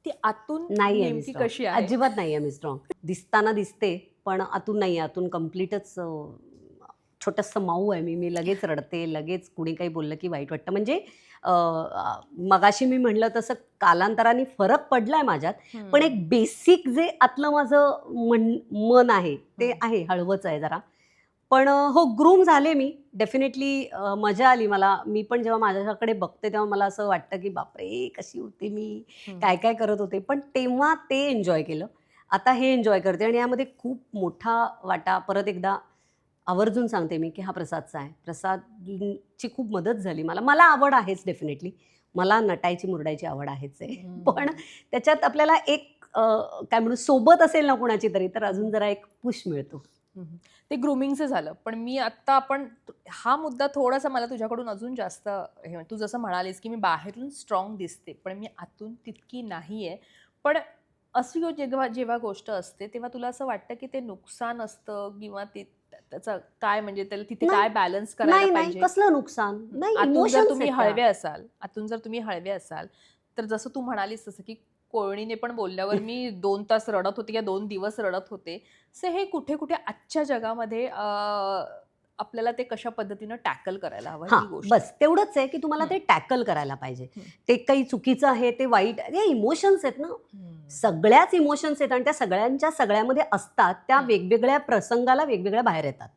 ती आतून नाहीये मी नेमकी strong. कशी आहे? अजिबात नाहीये मी स्ट्रॉंग. दिसताना दिसते पण आतून नाही. आतून कम्प्लीटच छोटंसं माऊ आहे मी लगेच रडते, लगेच कुणी काही बोललं की वाईट वाटतं. म्हणजे मगाशी मी म्हणलं तसं कालांतराने फरक पडलाय माझ्यात, पण एक बेसिक जे आतलं माझं मन आहे ते आहे, हळवंच आहे जरा. पण हो, ग्रूम झाले मी डेफिनेटली. मजा आली मला. मी पण जेव्हा माझ्याकडे बघते तेव्हा मला असं वाटतं की बापरे कशी होते मी, काय काय करत होते. पण तेव्हा ते एन्जॉय केलं, आता हे एन्जॉय करते. आणि यामध्ये खूप मोठा वाटा, परत एकदा आवर्जून सांगते मी, की हा प्रसादचा आहे. प्रसादची खूप मदत झाली मला आवड आहेच डेफिनेटली. मला नटायची मुरडायची आवड आहेच आहे. पण त्याच्यात आपल्याला एक काय म्हणू, सोबत असेल ना कुणाची तरी, तर अजून जरा एक पुश मिळतो. ते ग्रूमिंगचं झालं. पण मी आत्ता आपण हा मुद्दा थोडासा मला तुझ्याकडून अजून जास्त तू जसं म्हणालीस की मी बाहेरून स्ट्रॉंग दिसते पण मी आतून तितकी नाहीये. पण अशी जेव्हा गोष्ट असते तेव्हा तुला असं वाटतं की ते नुकसान असतं किंवा ते त्याचा काय, म्हणजे त्याला तिथे काय बॅलन्स करायला पाहिजे? कसलं नुकसान नाही. आतून जर तुम्ही हळवे असाल तर जसं तू म्हणालीस तसं की कोयणीने पण बोलल्यावर मी 2 तास रडत होते किंवा 2 दिवस रडत होते. सो हे कुठे कुठे आजच्या जगामध्ये आपल्याला ते कशा पद्धतीनं टॅकल करायला हवं ही गोष्ट. बस तेवढंच आहे की तुम्हाला ते टॅकल करायला पाहिजे. ते काही चुकीचं आहे, ते वाईट आहे, इमोशन्स आहेत ना, सगळ्याच इमोशन्स आहेत आणि त्या सगळ्यामध्ये असतात. त्या वेगवेगळ्या प्रसंगाला वेगवेगळ्या बाहेर येतात.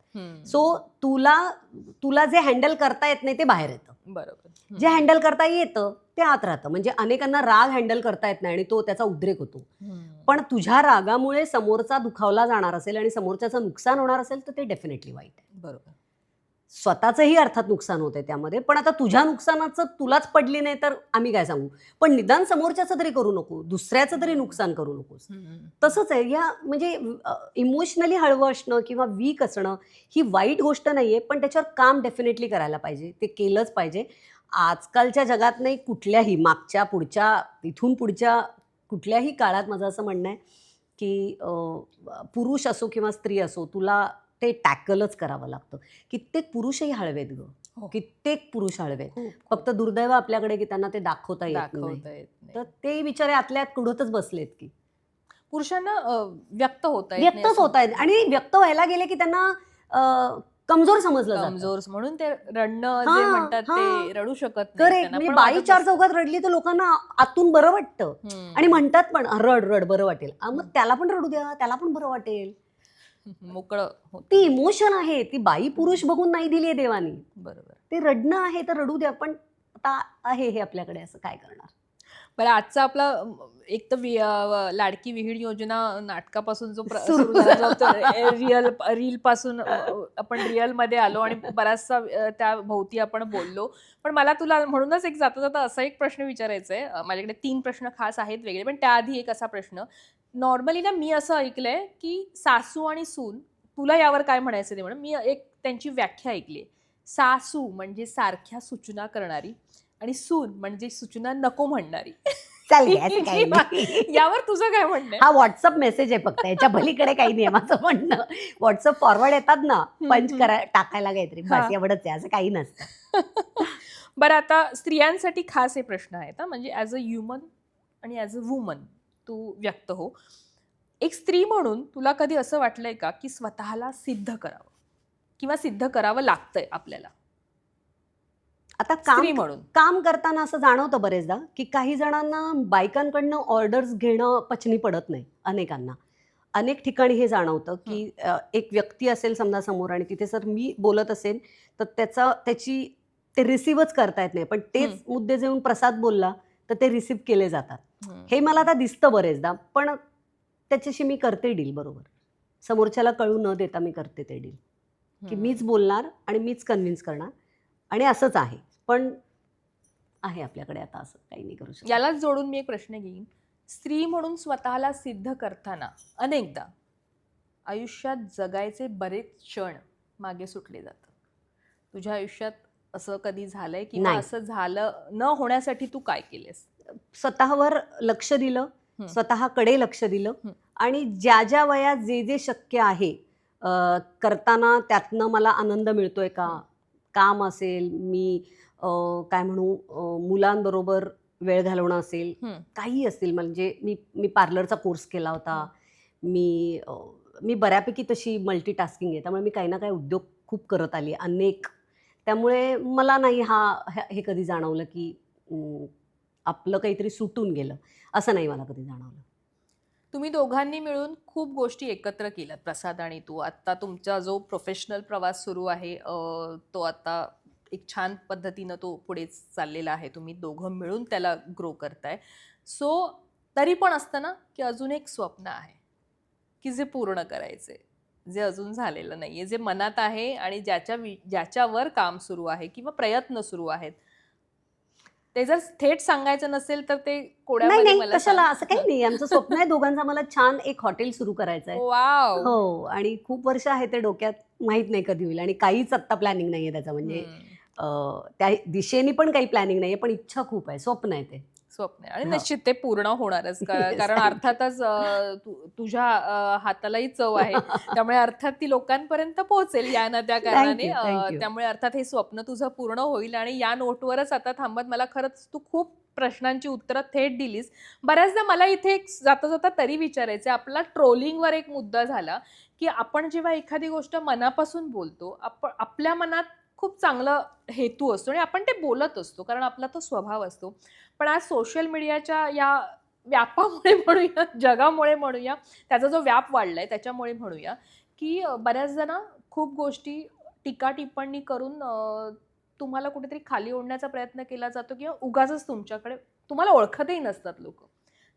सो तुला जे हँडल करता येत नाही ते बाहेर येतं, बरोबर. जे हँडल करता येतं ते आत राहतं. म्हणजे अनेकांना राग हँडल करता येत नाही आणि तो त्याचा उद्रेक होतो. पण तुझ्या रागामुळे समोरचा दुखावला जाणार असेल आणि समोरच्याचं नुकसान होणार असेल तर ते डेफिनेटली वाईट आहे. बरोबर. स्वतःचंही अर्थात नुकसान होतंय त्यामध्ये, पण आता तुझ्या नुकसानाचं तुलाच पडली नाही तर आम्ही काय सांगू? पण निदान समोरच्याचं तरी करू नको, दुसऱ्याचं तरी नुकसान करू नकोस. तसंच आहे या म्हणजे इमोशनली हळवं असणं किंवा वीक असणं ही वाईट गोष्ट नाहीये, पण त्याच्यावर काम डेफिनेटली करायला पाहिजे. ते केलंच पाहिजे. आजकालच्या जगात नाही, कुठल्याही मागच्या, पुढच्या, इथून पुढच्या कुठल्याही काळात माझं असं म्हणणं आहे, की पुरुष असो किंवा स्त्री असो, तुला ते टॅकलच करावं लागतं. कित्येक पुरुषही हळवेत हो. गं. कित्येक पुरुष हळवेत. खूप फक्त दुर्दैव आपल्याकडे की त्यांना ते दाखवता येत नाही. दाखवता येत तर नाही. ते बिचारे आतल्या आत कुढतच बसलेत की. पुरुषांना व्यक्त होता येत नाही व्यक्तच असं होत आहेत आणि व्यक्त व्हायला गेले की त्यांना कमजोर समजलं जातं. कमजोर म्हणून ते रडणं जे हां, म्हणतात ते हां. रडू शकत नाही करेक्ट. त्यांना म्हणजे पण बाई वाटत चार असतं. चौघात रडली तर लोकांना आतून बरं वाटतं आणि म्हणतात पण रड रड बरं वाटेल. मग त्याला पण रडू द्या, त्याला पण बरं वाटेल. मोकळं होत. ती इमोशन आहे, ती बाई पुरुष बघून नाही दिली आहे देवानी. बरोबर. ते रडणं आहे तर रडू द्या, पण आता आहे हे आपल्याकडे, असं काय करणार? बरं आजचा आपला एक तर लाडकी विहीण योजना नाटकापासून जो सुरू सुरू झाला जो रील पासून आपण रिअलमध्ये आलो आणि बराचसा त्या भोवती आपण बोललो. पण मला तुला म्हणूनच एक जाता जाता असा एक प्रश्न विचारायचा आहे. माझ्याकडे 3 प्रश्न खास आहेत वेगळे, पण त्याआधी एक असा प्रश्न. नॉर्मली ना मी असं ऐकलंय की सासू आणि सून, तुला यावर काय म्हणायचं ते म्हणून मी एक त्यांची व्याख्या ऐकली. सासू म्हणजे सारख्या सूचना करणारी आणि सून म्हणजे सूचना नको म्हणणारी. चाल घ्या, असं काही नाही. यावर तुझं काय म्हणणं आहे? हा व्हॉट्सअप मेसेज आहे फक्त, याच्या पलीकडे काही नाही माझं म्हणणं. व्हॉट्सअप फॉरवर्ड येतात ना, पंच टाकायला काहीतरी, बस हां. एवढंच आहे, असं काही नसतं. बरं आता स्त्रियांसाठी खास हे प्रश्न आहेत म्हणजे ॲज अ ह्युमन आणि ॲज अ वुमन तू व्यक्त हो. एक स्त्री म्हणून तुला कधी असं वाटलंय का की स्वतःला सिद्ध करावं किंवा सिद्ध करावं लागतंय आपल्याला आता स्त्री म्हणून? काम करताना असं जाणवतं बरेचदा, की काही जणांना बायकांकडनं ऑर्डर्स घेणं पचनी पडत नाही, अनेकांना. अनेक ठिकाणी हे जाणवतं, की एक व्यक्ती असेल समजा समोर आणि तिथे जर मी बोलत असेल, तर ते रिसीव्हच करता येत नाही. पण तेच मुद्दे जेव्हा प्रसाद बोलला, तर ते रिसीव्ह केले जातात. हे मला आता दिसतं बरेचदा, पण त्याच्याशी मी करते डील बरोबर. समोरच्याला कळू न देता मी करते ते डील, की मीच बोलणार आणि मीच कन्व्हिन्स करणार आणि असंच आहे. पण आहे आपल्याकडे आता असं काही नाही करू शकत. यालाच जोडून मी एक प्रश्न घेईन. स्त्री म्हणून स्वतःला सिद्ध करताना अनेकदा आयुष्यात जगायचे बरेच क्षण मागे सुटले जातात. तुझ्या आयुष्यात असं कधी झालंय किंवा नाही. असं झालं न होण्यासाठी तू काय केलेस? स्वतःवर लक्ष दिलं, स्वतःकडे लक्ष दिलं आणि ज्या ज्या वयात जे जे शक्य आहे करताना त्यातनं मला आनंद मिळतोय का, काम असेल, मी काय म्हणू मुलांबरोबर वेळ घालवणं असेल, काही असेल, म्हणजे मी पार्लरचा कोर्स केला होता, मी बऱ्यापैकी तशी मल्टीटास्किंग आहे, त्यामुळे मी काही ना काही उद्योग खूप करत आली अनेक. त्यामुळे मला नाही हे कधी जाणवलं की आपलं काहीतरी सुटून गेलं, असं नाही मला कधी जाणवलं. तुम्ही दोघांनी मिळून खूप गोष्टी एकत्र केल्यात, प्रसाद आणि तू. आत्ता तुमचा जो प्रोफेशनल प्रवास सुरू आहे तो आता एक छान पद्धतीनं तो पुढे चाललेला आहे. तुम्ही दोघं मिळून त्याला ग्रो करताय. सो तरी पण असतं ना की अजून एक स्वप्न आहे की जे पूर्ण करायचे, जे अजून झालेलं नाहीये, जे मनात आहे आणि ज्याच्यावर काम सुरू आहे किंवा प्रयत्न सुरू आहेत. ते जर थेट सांगायचं नसेल तर ते नाही कोड्यामध्ये नाही, मला कशाला, सांग. असं काही नाही. आमचं स्वप्न आहे दोघांचं, मला छान एक हॉटेल सुरू करायचं आहे. वाव. हो, आणि खूप वर्ष आहे ते डोक्यात, माहित नाही कधी होईल आणि काहीच आत्ता प्लॅनिंग नाहीये त्याचं, म्हणजे त्या दिशेने पण काही प्लॅनिंग नाहीये, पण इच्छा खूप आहे, स्वप्न आहे ते. स्वप्न आहे आणि हो. निश्चित ते पूर्ण होणारच. Yes, कारण thank you. अर्थातच तुझ्या हातालाही चव आहे, त्यामुळे अर्थात ती लोकांपर्यंत पोहोचेल या ना त्या कारणाने. Thank you. त्यामुळे अर्थात हे स्वप्न तुझं पूर्ण होईल. आणि या नोटवरच आता थांबत, मला खरंच तू खूप प्रश्नांची उत्तरं थेट दिलीस. बऱ्याचदा मला इथे एक जाता जाता तरी विचारायचं, आपला ट्रोलिंगवर एक मुद्दा झाला की आपण जेव्हा एखादी गोष्ट मनापासून बोलतो, आपल्या मनात खूप चांगला हेतू असतो आणि आपण ते बोलत असतो, कारण आपला तो स्वभाव असतो. पण आज सोशल मीडियाच्या या व्यापामुळे म्हणूया, जगामुळे म्हणूया, त्याचा जो व्याप वाढलाय त्याच्यामुळे म्हणूया, की बऱ्याच जण खूप गोष्टी टीका टिप्पणी करून तुम्हाला कुठेतरी खाली ओढण्याचा प्रयत्न केला जातो किंवा उगाचच तुमच्याकडे, तुम्हाला ओळखतही नसतात लोक,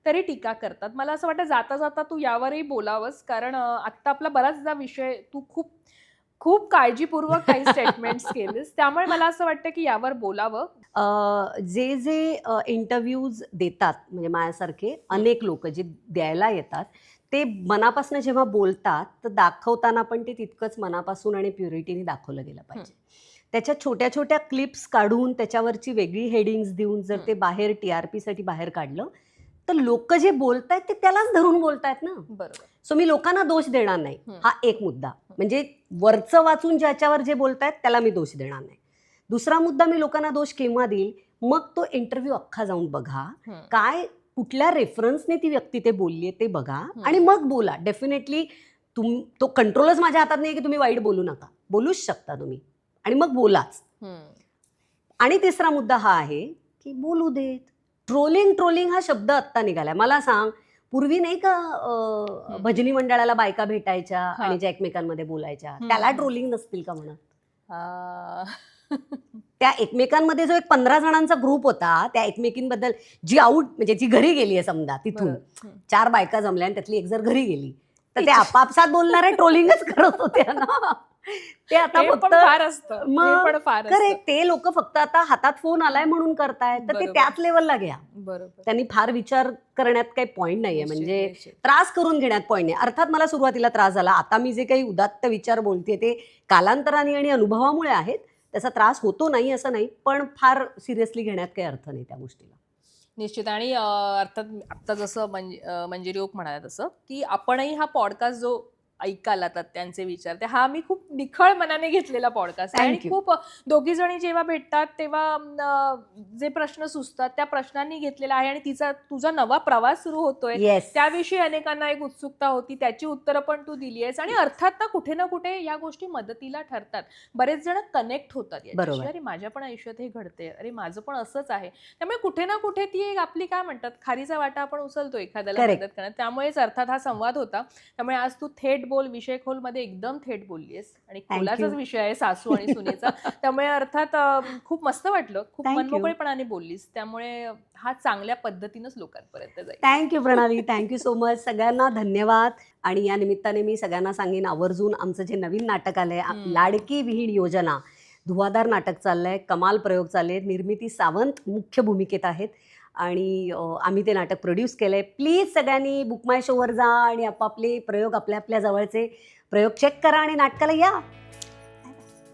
तरी टीका करतात. मला असं वाटतं जाता जाता तू यावरही बोलावंस, कारण आत्ता आपला बराचदा विषय तू खूप खूप काळजीपूर्वक काही स्टेटमेंट्स केलेस, त्यामुळे मला असं वाटतं की यावर बोलावं. जे जे इंटरव्ह्यूज देतात म्हणजे माझ्यासारखे अनेक लोक जे द्यायला येतात ते मनापासून जेव्हा बोलतात तर दाखवताना पण ते तितकंच मनापासून आणि प्युरिटीने दाखवलं गेलं पाहिजे. त्याच्या छोट्या छोट्या क्लिप्स काढून त्याच्यावरची वेगळी हेडिंग्स देऊन जर ते बाहेर TRP साठी बाहेर काढलं तर लोक जे बोलतायत ते त्यालाच धरून बोलतायत ना. बरोबर. सो मी लोकांना दोष देणार नाही. हा एक मुद्दा. म्हणजे वरचं वाचून ज्याच्यावर जे बोलतायत त्याला मी दोष देणार नाही. दुसरा मुद्दा, मी लोकांना दोष केव्हा देईल, मग तो इंटरव्ह्यू अख्खा जाऊन बघा, काय कुठल्या रेफरन्सने ती व्यक्ती ते बोलली ते बघा आणि मग बोला. डेफिनेटली तो कंट्रोलच माझ्या हातात नाही की तुम्ही वाईट बोलू नका, बोलूच शकता तुम्ही आणि मग बोलाच. आणि तिसरा मुद्दा हा आहे की बोलू देत. ट्रोलिंग हा शब्द आत्ता निघालाय. मला सांग, पूर्वी नाही का भजनी मंडळाला बायका भेटायच्या आणि ज्या एकमेकांमध्ये बोलायच्या, त्याला ट्रोलिंग नसतील का म्हणत? त्या एकमेकांमध्ये जो एक 15 जणांचा ग्रुप होता, त्या एकमेकींबद्दल जी म्हणजे जी घरी गेली आहे समजा, तिथून 4 बायका जमल्या आणि त्यातली एक जर घरी गेली तर ते आपापसात बोलणारे ट्रोलिंगच करत होत्या ना. ते आता फक्त करेक्ट, ते लोक फक्त आता हातात फोन आलाय म्हणून करतायत, तर ते त्याच लेवलला घ्या. बरोबर. त्यांनी फार विचार करण्यात काही पॉईंट नाहीये, म्हणजे त्रास करून घेण्यात पॉईंट नाही. अर्थात मला सुरुवातीला त्रास झाला. आता मी जे काही उदात्त विचार बोलते ते कालांतराने आणि अनुभवामुळे आहेत. त्याचा त्रास होतो नाही असं नाही, पण फार सिरियसली घेण्यात काही अर्थ नाही त्या गोष्टीला. निश्चित. आणि अर्थात आता जसं मंजिरी ओक म्हणाला तसं की आपणही हा पॉडकास्ट जो ऐकायला तर त्यांचे विचार, ते हा मी खूप निखळ मनाने घेतलेला पॉडकास्ट आहे. आणि खूप दोघी जणी जेव्हा भेटतात तेव्हा जे प्रश्न सुचतात त्या प्रश्नांनी घेतलेला आहे. आणि तुझा नवा प्रवास सुरू होतोय त्याविषयी अनेकांना एक उत्सुकता होती, त्याची उत्तरं पण तू दिली आहेस. आणि अर्थात ना कुठे या गोष्टी मदतीला ठरतात. बरेच जण कनेक्ट होतात याच्याशी, अरे माझ्या पण आयुष्यात हे घडते, अरे माझं पण असंच आहे. त्यामुळे कुठे ना कुठे ती एक आपली काय म्हणतात खारीचा वाटा आपण उचलतो एखाद्याला मदत करण्यात. त्यामुळेच अर्थात हा संवाद होता. त्यामुळे आज तू थेट बोल विषय खोल मध्ये एकदम थेट बोललीस. आणि खोलाचाच विषय आहे सासू आणि सुनेचा. त्यामुळे अर्थात खूप मस्त वाटलं, खूप मनमोकळेपणाने बोललीस. त्यामुळे हा चांगल्या पद्धतीनंच लोकांपर्यंत जाईल. थँक्यू प्रणाली, थँक्यू सो मच. सगळ्यांना धन्यवाद. आणि या निमित्ताने मी सगळ्यांना सांगेन, आवर्जून आमचं जे नवीन नाटक आलंय लाडकी विहीण योजना, धुवाधार नाटक चाललंय, कमाल प्रयोग चालले. निर्मिती सावंत मुख्य भूमिकेत आहेत आणि आम्ही ते नाटक प्रोड्यूस केलंय. प्लीज सगळ्यांनी बुक माय शोवर जा आणि आपापले प्रयोग, आपल्या जवळचे प्रयोग चेक करा आणि नाटकाला या.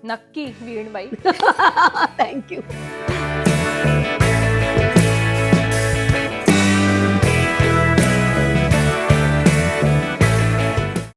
नक्की विहीणबाई. थँक्यू.